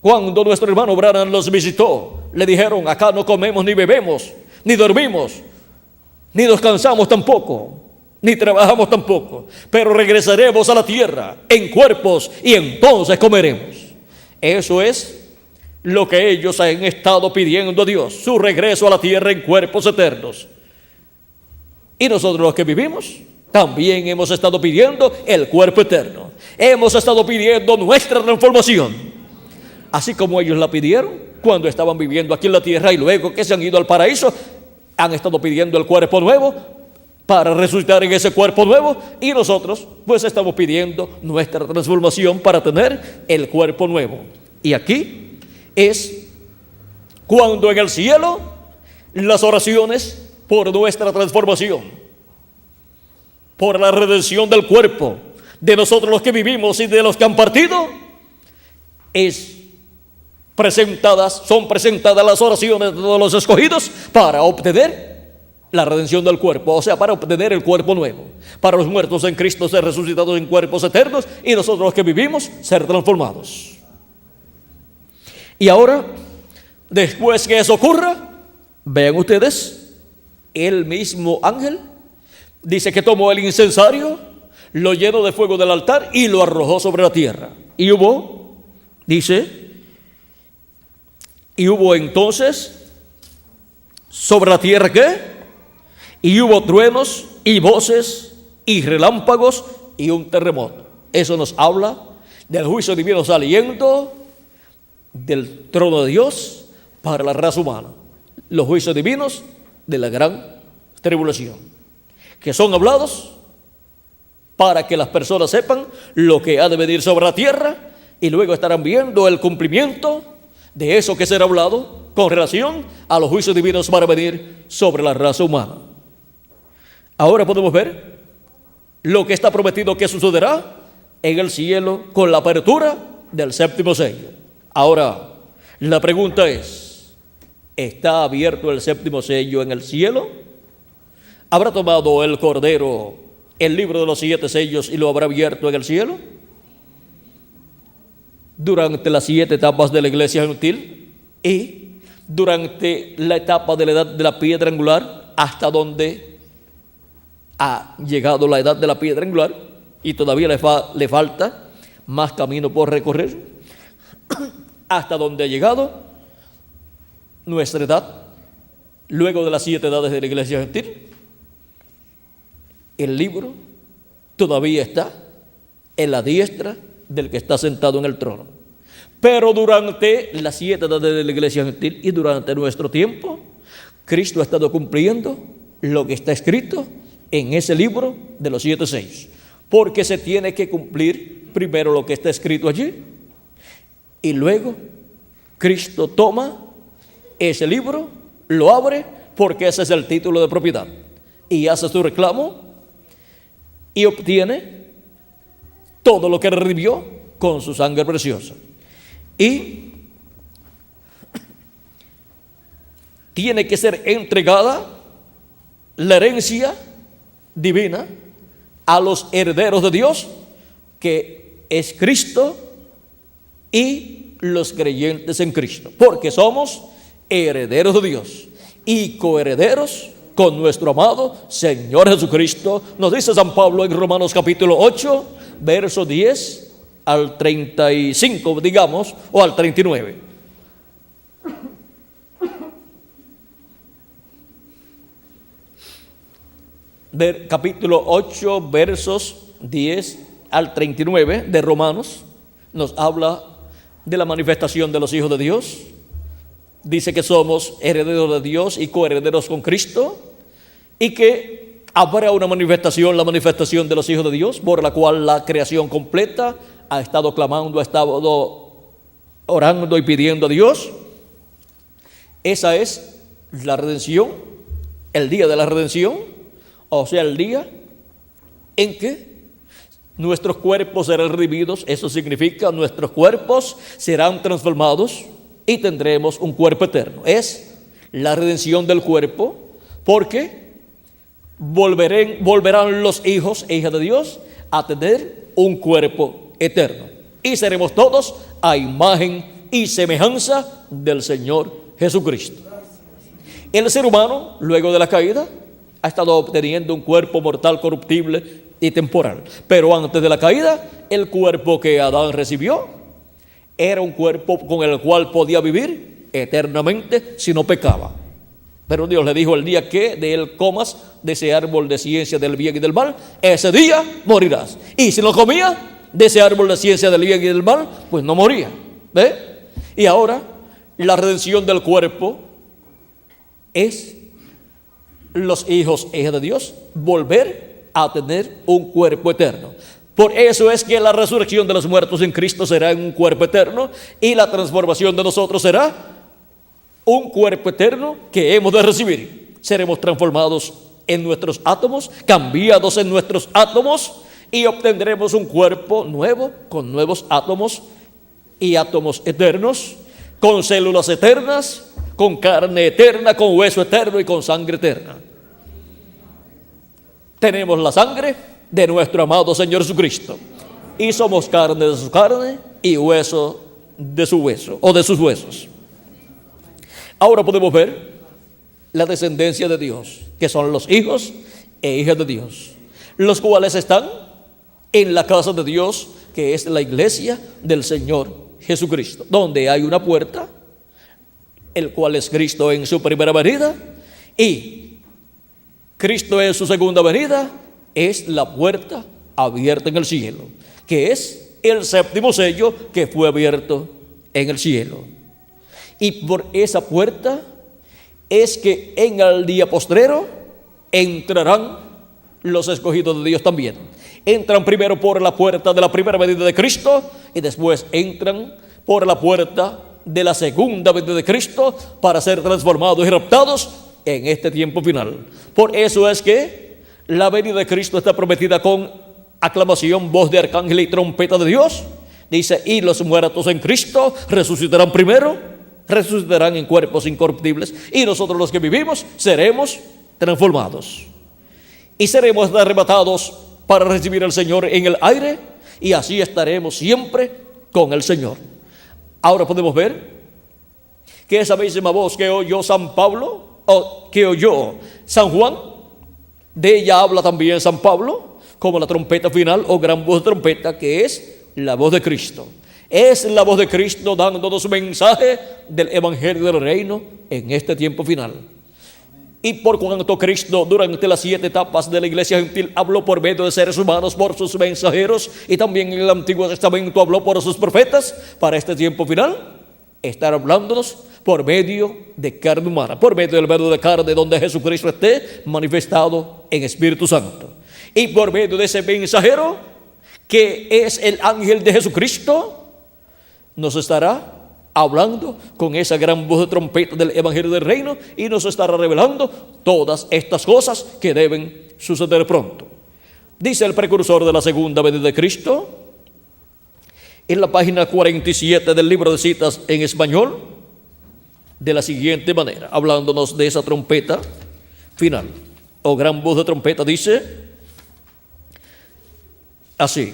[SPEAKER 1] Cuando nuestro hermano Branham los visitó, le dijeron: acá no comemos ni bebemos, ni dormimos, ni nos cansamos tampoco, ni trabajamos tampoco, pero regresaremos a la tierra en cuerpos y entonces comeremos. Eso es lo que ellos han estado pidiendo a Dios, su regreso a la tierra en cuerpos eternos. Y nosotros los que vivimos también hemos estado pidiendo el cuerpo eterno. Hemos estado pidiendo nuestra transformación, así como ellos la pidieron cuando estaban viviendo aquí en la tierra, y luego que se han ido al paraíso han estado pidiendo el cuerpo nuevo para resucitar en ese cuerpo nuevo, y nosotros pues estamos pidiendo nuestra transformación para tener el cuerpo nuevo. Y aquí es cuando en el cielo las oraciones por nuestra transformación, por la redención del cuerpo de nosotros los que vivimos y de los que han partido, es son presentadas las oraciones de todos los escogidos para obtener la redención del cuerpo, o sea, para obtener el cuerpo nuevo. Para los muertos en Cristo ser resucitados en cuerpos eternos, y nosotros los que vivimos ser transformados. Y ahora, después que eso ocurra, vean ustedes, el mismo ángel dice que tomó el incensario, lo llenó de fuego del altar y lo arrojó sobre la tierra. Y hubo entonces sobre la tierra, ¿qué? Y hubo truenos y voces y relámpagos y un terremoto. Eso nos habla del juicio divino saliendo del trono de Dios para la raza humana. Los juicios divinos de la gran tribulación, que son hablados para que las personas sepan lo que ha de venir sobre la tierra, y luego estarán viendo el cumplimiento de eso que será hablado con relación a los juicios divinos para venir sobre la raza humana. Ahora podemos ver lo que está prometido que sucederá en el cielo con la apertura del séptimo sello. Ahora, la pregunta es, ¿está abierto el séptimo sello en el cielo? ¿Habrá tomado el Cordero el libro de los 7 sellos y lo habrá abierto en el cielo? Durante las 7 etapas de la iglesia gentil y durante la etapa de la edad de la piedra angular, hasta donde ha llegado la edad de la piedra angular, y todavía le falta más camino por recorrer, hasta donde ha llegado nuestra edad, luego de las 7 edades de la iglesia gentil. El libro todavía está en la diestra del que está sentado en el trono. Pero durante las 7 edades de la iglesia gentil y durante nuestro tiempo, Cristo ha estado cumpliendo lo que está escrito en ese libro de los 7 sellos, porque se tiene que cumplir primero lo que está escrito allí, y luego Cristo toma ese libro, lo abre, porque ese es el título de propiedad, y hace su reclamo y obtiene todo lo que redimió con su sangre preciosa. Y tiene que ser entregada la herencia divina a los herederos de Dios, que es Cristo y los creyentes en Cristo, porque somos herederos de Dios y coherederos con nuestro amado Señor Jesucristo. Nos dice San Pablo en Romanos capítulo 8, verso 10 al 35, digamos, o al 39. Capítulo 8, versos 10 al 39 de Romanos, nos habla de la manifestación de los hijos de Dios. Dice que somos herederos de Dios y coherederos con Cristo, y que habrá una manifestación, la manifestación de los hijos de Dios, por la cual la creación completa ha estado clamando, ha estado orando y pidiendo a Dios. Esa es la redención, el día de la redención, o sea, el día en que nuestros cuerpos serán redimidos. Eso significa nuestros cuerpos serán transformados y tendremos un cuerpo eterno. Es la redención del cuerpo, porque volverán los hijos e hijas de Dios a tener un cuerpo eterno, y seremos todos a imagen y semejanza del Señor Jesucristo. El ser humano, luego de la caída, ha estado obteniendo un cuerpo mortal, corruptible y temporal, pero antes de la caída, el cuerpo que Adán recibió era un cuerpo con el cual podía vivir eternamente si no pecaba. Pero Dios le dijo: el día que de él comas de ese árbol de ciencia del bien y del mal, ese día morirás. Y si no comía de ese árbol de ciencia del bien y del mal, pues no moría. ¿Ve? Y ahora la redención del cuerpo es los hijos e hijas de Dios volver a tener un cuerpo eterno. Por eso es que la resurrección de los muertos en Cristo será en un cuerpo eterno, y la transformación de nosotros será un cuerpo eterno que hemos de recibir. Seremos transformados en nuestros átomos, cambiados en nuestros átomos, y obtendremos un cuerpo nuevo con nuevos átomos y átomos eternos, con células eternas, con carne eterna, con hueso eterno y con sangre eterna. Tenemos la sangre de nuestro amado Señor Jesucristo y somos carne de su carne y hueso de su hueso o de sus huesos. Ahora podemos ver la descendencia de Dios, que son los hijos e hijas de Dios, los cuales están en la casa de Dios, que es la iglesia del Señor Jesucristo, donde hay una puerta, el cual es Cristo en su primera venida, y Cristo en su segunda venida es la puerta abierta en el cielo, que es el séptimo sello que fue abierto en el cielo. Y por esa puerta es que en el día postrero entrarán los escogidos de Dios también. Entran primero por la puerta de la primera venida de Cristo y después entran por la puerta de la segunda venida de Cristo para ser transformados y raptados en este tiempo final. Por eso es que la venida de Cristo está prometida con aclamación, voz de arcángel y trompeta de Dios. Dice, y los muertos en Cristo resucitarán primero, resucitarán en cuerpos incorruptibles, y nosotros los que vivimos seremos transformados y seremos arrebatados para recibir al Señor en el aire, y así estaremos siempre con el Señor. Ahora podemos ver que esa misma voz que oyó San Pablo, o que oyó San Juan, de ella habla también San Pablo, como la trompeta final o gran voz de trompeta, que es la voz de Cristo. Es la voz de Cristo dándonos un mensaje del evangelio del reino en este tiempo final. Y por cuanto Cristo durante las 7 etapas de la iglesia gentil habló por medio de seres humanos, por sus mensajeros, y también en el Antiguo Testamento habló por sus profetas, para este tiempo final estar hablándonos por medio de carne humana, por medio del verbo de carne, donde Jesucristo esté manifestado en Espíritu Santo, y por medio de ese mensajero que es el ángel de Jesucristo, nos estará hablando con esa gran voz de trompeta del evangelio del reino, y nos estará revelando todas estas cosas que deben suceder pronto. Dice el precursor de la segunda venida de Cristo en la página 47 del libro de citas en español, de la siguiente manera, hablándonos de esa trompeta final o gran voz de trompeta. Dice así: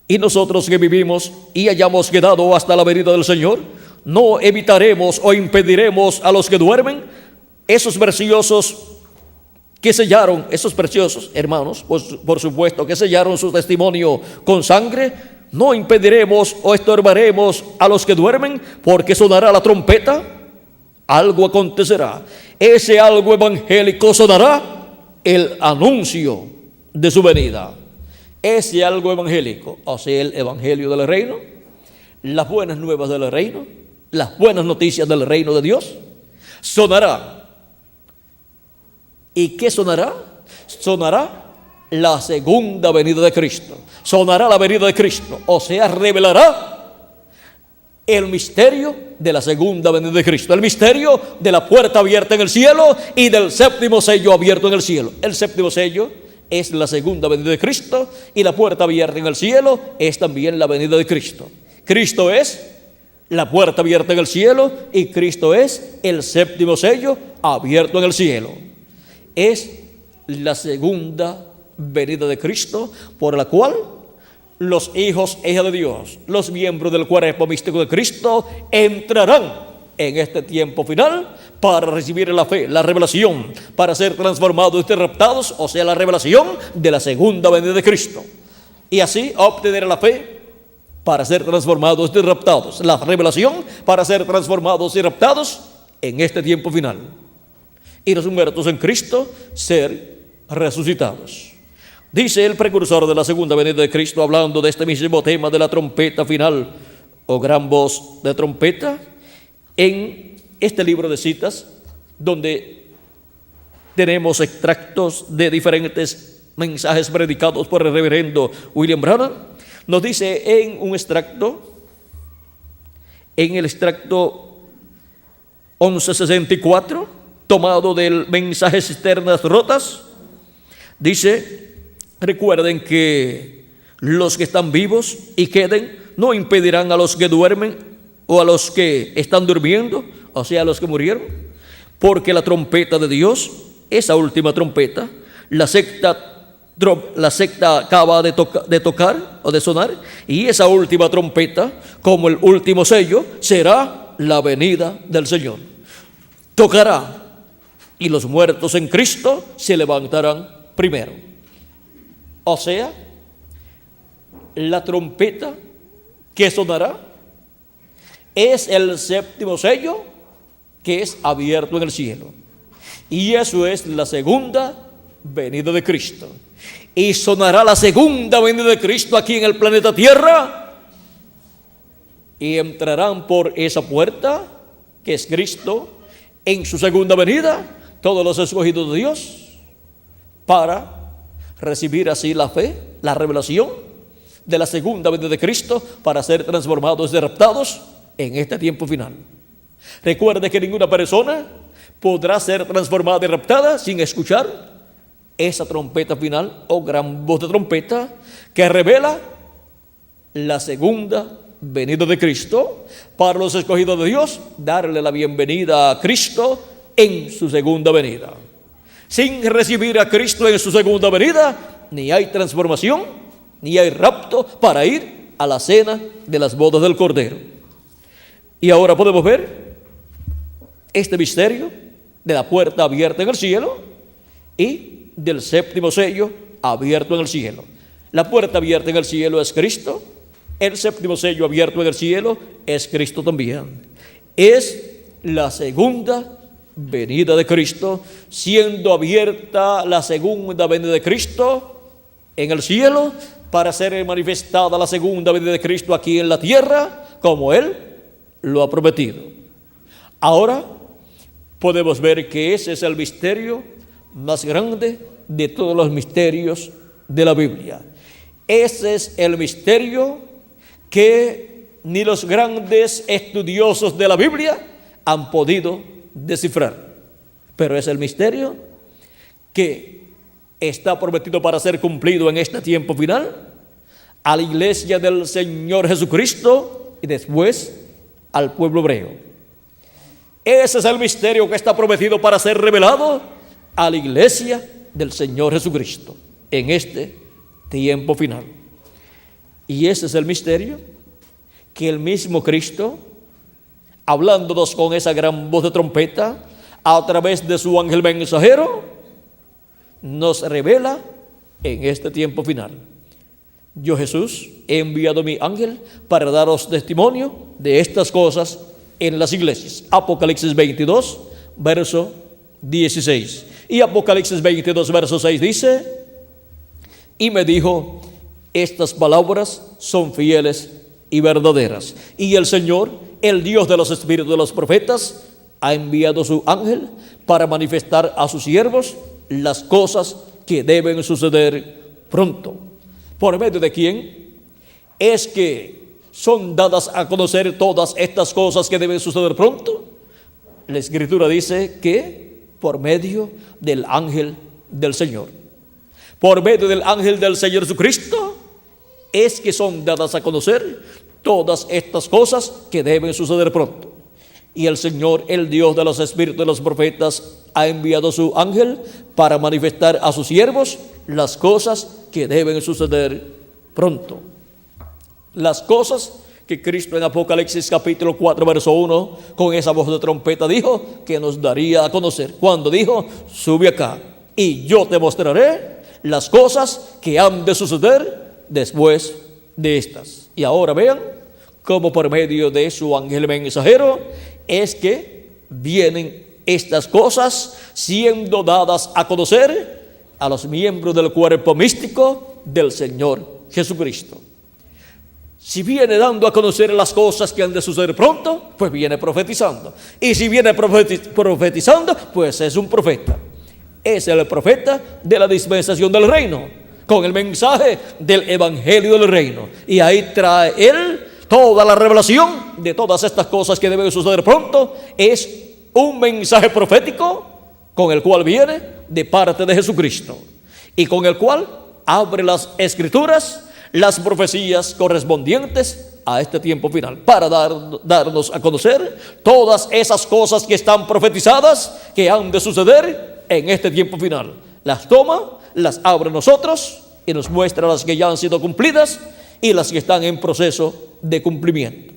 [SPEAKER 1] y nosotros que vivimos y hayamos quedado hasta la venida del Señor, no evitaremos o impediremos a los que duermen, esos preciosos que sellaron, esos preciosos hermanos, pues, por supuesto, que sellaron su testimonio con sangre. No impediremos o estorbaremos a los que duermen, porque sonará la trompeta, algo acontecerá. Ese algo evangélico sonará, el anuncio de su venida. Ese algo evangélico, o sea, el evangelio del reino, las buenas nuevas del reino, las buenas noticias del reino de Dios, sonará. ¿Y qué sonará? Sonará la segunda venida de Cristo. Sonará la venida de Cristo, o sea, revelará el misterio de la segunda venida de Cristo, el misterio de la puerta abierta en el cielo y del séptimo sello abierto en el cielo. El séptimo sello es la segunda venida de Cristo, y la puerta abierta en el cielo es también la venida de Cristo. Cristo es la puerta abierta en el cielo y Cristo es el séptimo sello abierto en el cielo. Es la segunda venida de Cristo, por la cual los hijos e hijas de Dios, los miembros del cuerpo místico de Cristo, entrarán en este tiempo final para recibir la fe, la revelación, para ser transformados y raptados, o sea, la revelación de la segunda venida de Cristo, y así obtener la fe para ser transformados y raptados, la revelación para ser transformados y raptados en este tiempo final, y los muertos en Cristo ser resucitados. Dice el precursor de la segunda venida de Cristo, hablando de este mismo tema de la trompeta final o gran voz de trompeta, en este libro de citas, donde tenemos extractos de diferentes mensajes predicados por el reverendo William Branham, nos dice en un extracto, en el extracto 1164, tomado del mensaje Cisternas Rotas, dice: recuerden que los que están vivos y queden no impedirán a los que duermen o a los que están durmiendo, o sea, a los que murieron, porque la trompeta de Dios, esa última trompeta, la sexta acaba de tocar o de sonar, y esa última trompeta, como el último sello, será la venida del Señor. Tocará, y los muertos en Cristo se levantarán primero. O sea, la trompeta que sonará es el séptimo sello que es abierto en el cielo. Y eso es la segunda venida de Cristo. Y sonará la segunda venida de Cristo aquí en el planeta Tierra. Y entrarán por esa puerta, que es Cristo, en su segunda venida, todos los escogidos de Dios, para recibir así la fe, la revelación de la segunda venida de Cristo, para ser transformados y raptados en este tiempo final. Recuerde que ninguna persona podrá ser transformada y raptada sin escuchar esa trompeta final o gran voz de trompeta que revela la segunda venida de Cristo, para los escogidos de Dios, darle la bienvenida a Cristo en su segunda venida. Sin recibir a Cristo en su segunda venida, ni hay transformación, ni hay rapto para ir a la cena de las bodas del Cordero. Y ahora podemos ver este misterio de la puerta abierta en el cielo y del séptimo sello abierto en el cielo. La puerta abierta en el cielo es Cristo. El séptimo sello abierto en el cielo es Cristo también. Es la segunda venida de Cristo, siendo abierta la segunda venida de Cristo en el cielo para ser manifestada la segunda venida de Cristo aquí en la tierra, como Él lo ha prometido. Ahora podemos ver que ese es el misterio más grande de todos los misterios de la Biblia. Ese es el misterio que ni los grandes estudiosos de la Biblia han podido descifrar. Pero es el misterio que está prometido para ser cumplido en este tiempo final a la iglesia del Señor Jesucristo y después al pueblo hebreo. Ese es el misterio que está prometido para ser revelado a la iglesia del Señor Jesucristo en este tiempo final. Y ese es el misterio que el mismo Cristo, hablándonos con esa gran voz de trompeta a través de su ángel mensajero, nos revela en este tiempo final. Yo, Jesús, he enviado mi ángel para daros testimonio de estas cosas en las iglesias. Apocalipsis 22, verso 16. Y Apocalipsis 22, verso 6 dice: y me dijo, estas palabras son fieles y verdaderas. Y el Señor, el Dios de los espíritus de los profetas, ha enviado su ángel para manifestar a sus siervos las cosas que deben suceder pronto. ¿Por medio de quién es que son dadas a conocer todas estas cosas que deben suceder pronto? La Escritura dice que por medio del ángel del Señor. Por medio del ángel del Señor Jesucristo es que son dadas a conocer todas estas cosas que deben suceder pronto. Y el Señor, el Dios de los espíritus de los profetas, ha enviado su ángel para manifestar a sus siervos las cosas que deben suceder pronto. Las cosas que Cristo en Apocalipsis capítulo 4, verso 1, con esa voz de trompeta dijo que nos daría a conocer. Cuando dijo: sube acá y yo te mostraré las cosas que han de suceder después de estas. Y ahora vean cómo por medio de su ángel mensajero es que vienen estas cosas siendo dadas a conocer a los miembros del cuerpo místico del Señor Jesucristo. Si viene dando a conocer las cosas que han de suceder pronto, pues viene profetizando. Y si viene profetizando, pues es un profeta. Es el profeta de la dispensación del reino, con el mensaje del evangelio del reino. Y ahí trae él toda la revelación de todas estas cosas que deben suceder pronto. Es un mensaje profético con el cual viene de parte de Jesucristo y con el cual abre las escrituras, las profecías correspondientes a este tiempo final, para darnos a conocer todas esas cosas que están profetizadas, que han de suceder en este tiempo final. Las toma, las abre a nosotros y nos muestra las que ya han sido cumplidas y las que están en proceso de cumplimiento.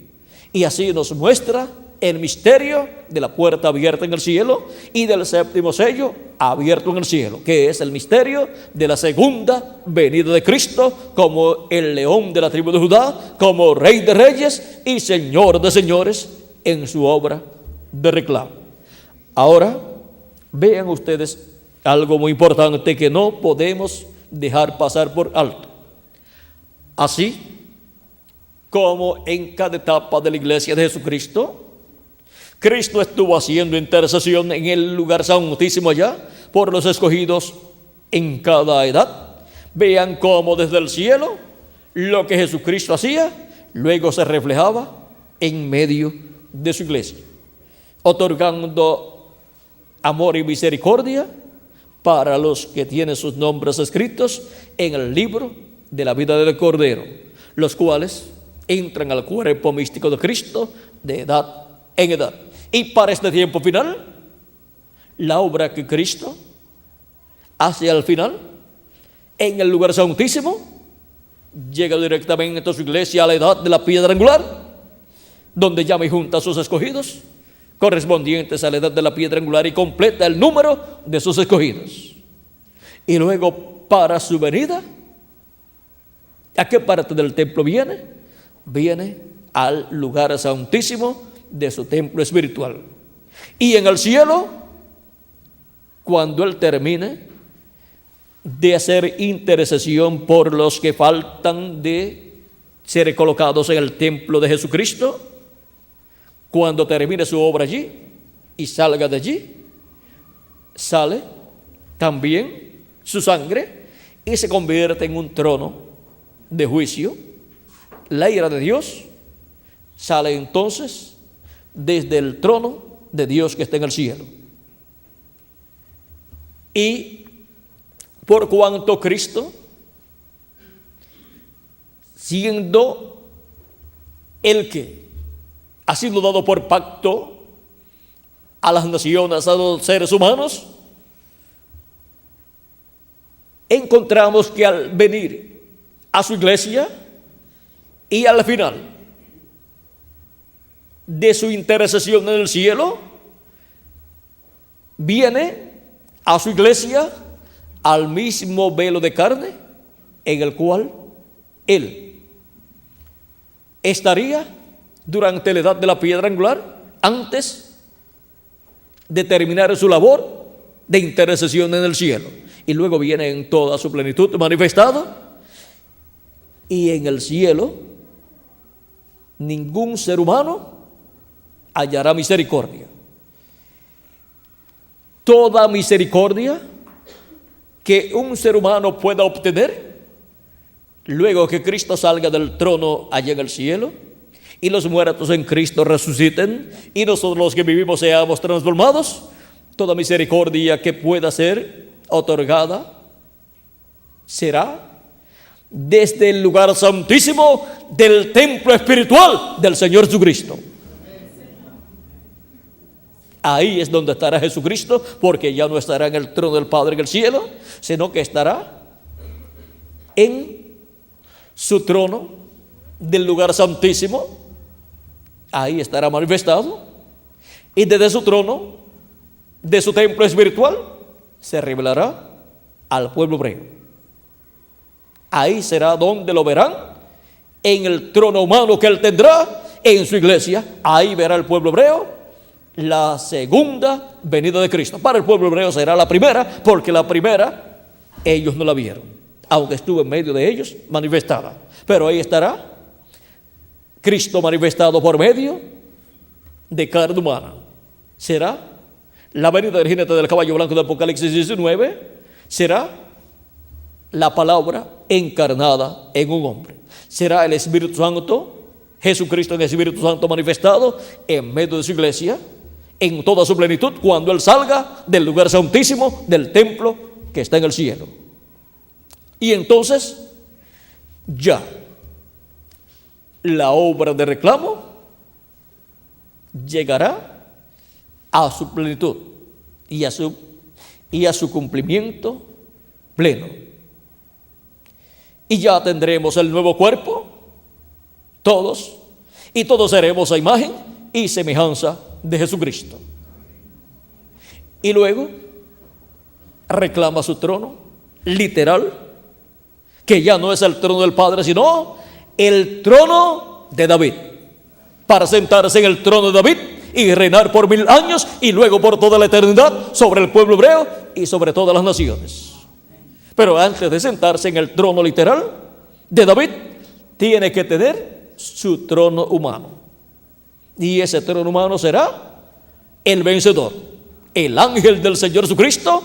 [SPEAKER 1] Y así nos muestra el misterio de la puerta abierta en el cielo y del séptimo sello abierto en el cielo, que es el misterio de la segunda venida de Cristo como el león de la tribu de Judá, como Rey de reyes y Señor de señores en su obra de reclamo. Ahora, vean ustedes algo muy importante que no podemos dejar pasar por alto. Así como en cada etapa de la iglesia de Jesucristo, Cristo estuvo haciendo intercesión en el lugar santísimo allá por los escogidos en cada edad. Vean cómo desde el cielo lo que Jesucristo hacía luego se reflejaba en medio de su iglesia, otorgando amor y misericordia para los que tienen sus nombres escritos en el libro de la vida del Cordero, los cuales entran al cuerpo místico de Cristo de edad en edad. Y para este tiempo final, la obra que Cristo hace al final en el lugar santísimo llega directamente a su iglesia a la edad de la piedra angular, donde llama y junta a sus escogidos correspondientes a la edad de la piedra angular y completa el número de sus escogidos. Y luego, para su venida, ¿a qué parte del templo viene? Viene al lugar santísimo de su templo espiritual. Y en el cielo, cuando Él termine de hacer intercesión por los que faltan de ser colocados en el templo de Jesucristo, cuando termine su obra allí y salga de allí, sale también su sangre y se convierte en un trono de juicio. La ira de Dios sale entonces desde el trono de Dios que está en el cielo. Y por cuanto Cristo, siendo el que ha sido dado por pacto a las naciones, a los seres humanos, encontramos que al venir a su iglesia y al final de su intercesión en el cielo, viene a su iglesia al mismo velo de carne en el cual Él estaría durante la edad de la piedra angular, antes de terminar su labor de intercesión en el cielo. Y luego viene en toda su plenitud manifestado, y en el cielo ningún ser humano hallará misericordia. Toda misericordia que un ser humano pueda obtener luego que Cristo salga del trono allá en el cielo y los muertos en Cristo resuciten y nosotros los que vivimos seamos transformados, toda misericordia que pueda ser otorgada será desde el lugar santísimo del templo espiritual del Señor Jesucristo. Ahí es donde estará Jesucristo, porque ya no estará en el trono del Padre en el cielo, sino que estará en su trono del lugar santísimo. Ahí estará manifestado, y desde su trono, de su templo espiritual, se revelará al pueblo hebreo. Ahí será donde lo verán, en el trono humano que Él tendrá en su iglesia. Ahí verá el pueblo hebreo la segunda venida de Cristo. Para el pueblo hebreo será la primera, porque la primera ellos no la vieron, aunque estuvo en medio de ellos manifestada. Pero ahí estará Cristo manifestado por medio de carne humana. Será la venida del jinete del caballo blanco de Apocalipsis 19, será la palabra encarnada en un hombre. Será el Espíritu Santo, Jesucristo en el Espíritu Santo manifestado en medio de su iglesia, en toda su plenitud, cuando Él salga del lugar santísimo del templo que está en el cielo. Y entonces ya la obra de reclamo llegará a su plenitud y a su cumplimiento pleno. Y ya tendremos el nuevo cuerpo, todos, y todos seremos a imagen y semejanza de Jesucristo. Y luego reclama su trono literal, que ya no es el trono del Padre, sino el trono de David, para sentarse en el trono de David y reinar por 1000 años y luego por toda la eternidad sobre el pueblo hebreo y sobre todas las naciones. Pero antes de sentarse en el trono literal de David, tiene que tener su trono humano. Y ese trono humano será el vencedor, el ángel del Señor Jesucristo,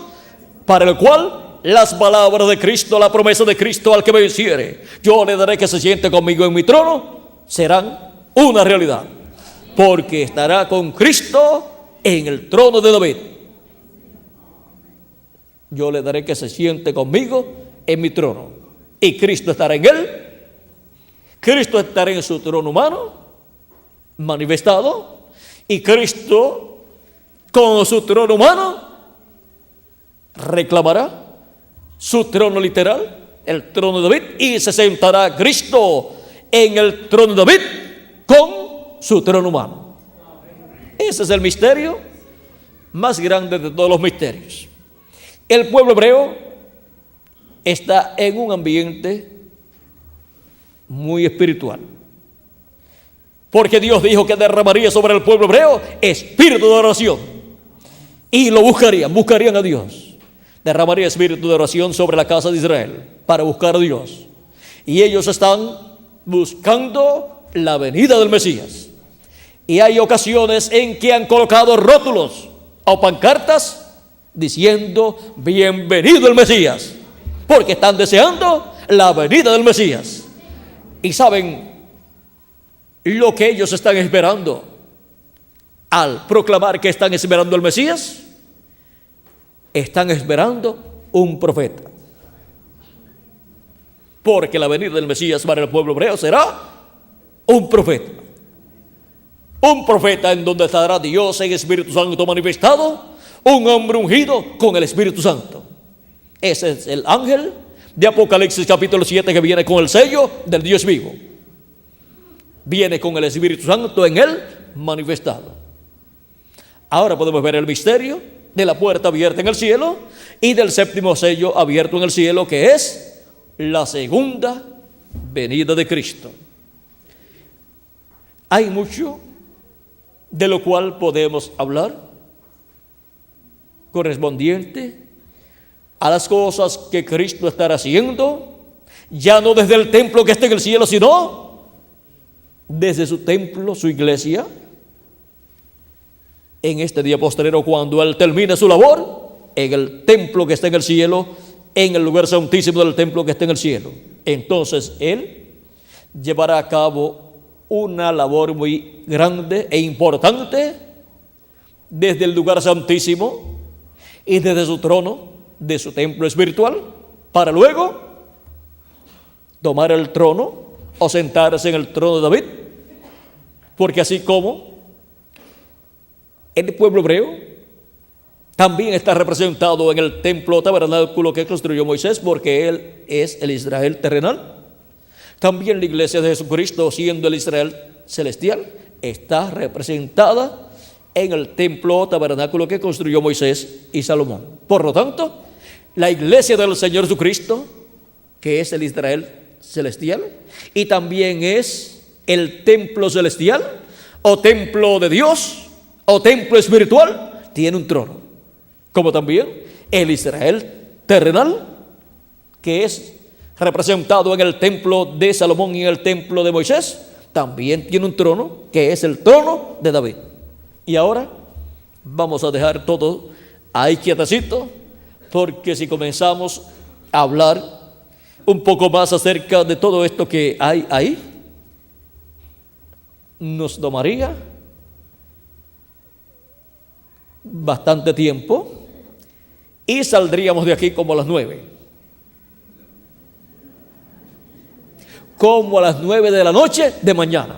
[SPEAKER 1] para el cual las palabras de Cristo, la promesa de Cristo: al que venciere, yo le daré que se siente conmigo en mi trono, serán una realidad, porque estará con Cristo en el trono de David. Yo le daré que se siente conmigo en mi trono, y Cristo estará en él. Cristo estará en su trono humano manifestado, y Cristo con su trono humano reclamará su trono literal, el trono de David, y se sentará Cristo en el trono de David con su trono humano. Ese es el misterio más grande de todos los misterios. El pueblo hebreo está en un ambiente muy espiritual, porque Dios dijo que derramaría sobre el pueblo hebreo espíritu de oración, y lo buscarían a Dios. Derramaría espíritu de oración sobre la casa de Israel para buscar a Dios. Y ellos están buscando la venida del Mesías. Y hay ocasiones en que han colocado rótulos o pancartas diciendo: bienvenido el Mesías, porque están deseando la venida del Mesías. Y saben lo que ellos están esperando al proclamar que están esperando al Mesías. Están esperando un profeta, porque la venida del Mesías para el pueblo hebreo será un profeta en donde estará Dios en Espíritu Santo manifestado, un hombre ungido con el Espíritu Santo. Ese es el ángel de Apocalipsis capítulo 7, que viene con el sello del Dios vivo, viene con el Espíritu Santo en él manifestado. Ahora podemos ver el misterio de la puerta abierta en el cielo y del séptimo sello abierto en el cielo, que es la segunda venida de Cristo. Hay mucho de lo cual podemos hablar correspondiente a las cosas que Cristo estará haciendo, ya no desde el templo que está en el cielo, sino desde su templo, su iglesia, en este día postrero, cuando Él termine su labor en el templo que está en el cielo, en el lugar santísimo del templo que está en el cielo. Entonces Él llevará a cabo una labor muy grande e importante desde el lugar santísimo y desde su trono, de su templo espiritual, para luego tomar el trono o sentarse en el trono de David. Porque así como el pueblo hebreo también está representado en el templo tabernáculo que construyó Moisés, porque él es el Israel terrenal, también la iglesia de Jesucristo, siendo el Israel celestial, está representada en el templo tabernáculo que construyó Moisés y Salomón. Por lo tanto, la iglesia del Señor Jesucristo, que es el Israel celestial, y también es el templo celestial o templo de Dios o templo espiritual, tiene un trono, como también el Israel terrenal, que es representado en el templo de Salomón y en el templo de Moisés, también tiene un trono, que es el trono de David. Y ahora vamos a dejar todo ahí quietecito, porque si comenzamos a hablar un poco más acerca de todo esto que hay ahí, nos tomaría bastante tiempo y saldríamos de aquí como a las 9. como a las 9 de la noche de mañana.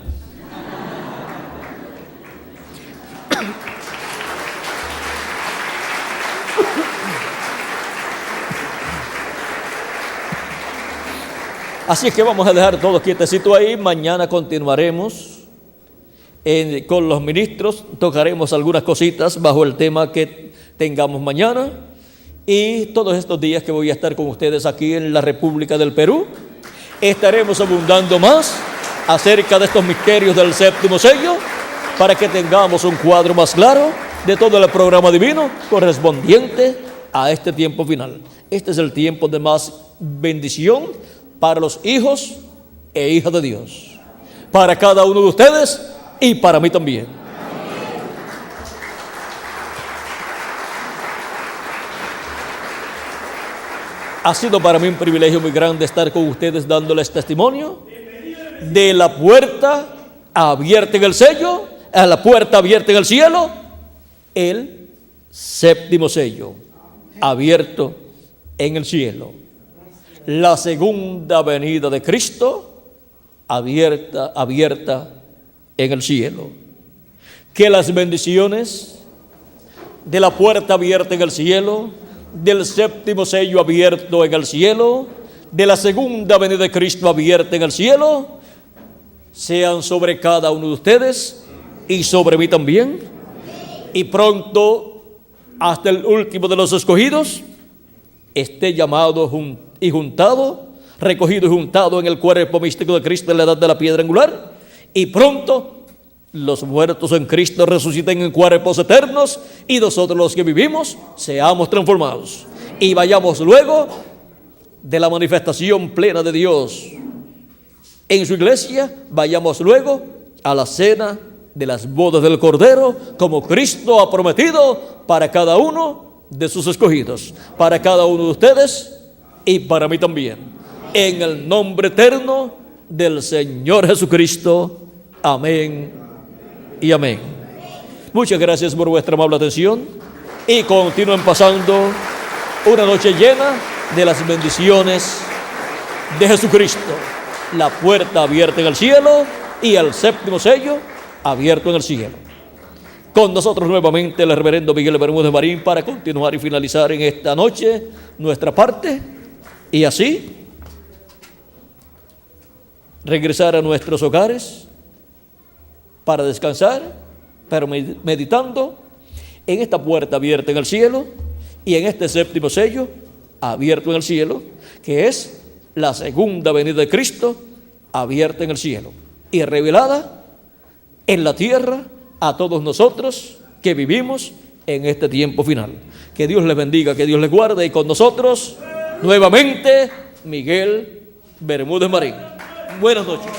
[SPEAKER 1] Así es que vamos a dejar todo quietecito ahí. Mañana continuaremos con los ministros. Tocaremos algunas cositas bajo el tema que tengamos mañana. Y todos estos días que voy a estar con ustedes aquí en la República del Perú, estaremos abundando más acerca de estos misterios del séptimo sello, para que tengamos un cuadro más claro de todo el programa divino correspondiente a este tiempo final. Este es el tiempo de más bendición para los hijos e hijas de Dios, para cada uno de ustedes y para mí también. Ha sido para mí un privilegio muy grande estar con ustedes dándoles testimonio de la puerta abierta en el sello, a la puerta abierta en el cielo, el séptimo sello abierto en el cielo. La segunda venida de Cristo abierta en el cielo. Que las bendiciones de la puerta abierta en el cielo, del séptimo sello abierto en el cielo, de la segunda venida de Cristo abierta en el cielo, sean sobre cada uno de ustedes y sobre mí también. Y pronto, hasta el último de los escogidos, esté llamado y juntado, recogido y juntado en el cuerpo místico de Cristo en la edad de la piedra angular, y pronto los muertos en Cristo resuciten en cuerpos eternos, y nosotros los que vivimos seamos transformados y vayamos luego de la manifestación plena de Dios en su iglesia, vayamos luego a la cena de las bodas del Cordero, como Cristo ha prometido para cada uno de sus escogidos, para cada uno de ustedes y para mí también, en el nombre eterno del Señor Jesucristo. Amén y amén. Muchas gracias por vuestra amable atención y continúen pasando una noche llena de las bendiciones de Jesucristo. La puerta abierta en el cielo y el séptimo sello abierto en el cielo. Con nosotros nuevamente el reverendo Miguel Bermúdez Marín para continuar y finalizar en esta noche nuestra parte, y así regresar a nuestros hogares para descansar, pero meditando en esta puerta abierta en el cielo y en este séptimo sello abierto en el cielo, que es la segunda venida de Cristo abierta en el cielo y revelada en la tierra a todos nosotros que vivimos en este tiempo final. Que Dios les bendiga, que Dios les guarde, y con nosotros nuevamente Miguel Bermúdez Marín. Buenas noches.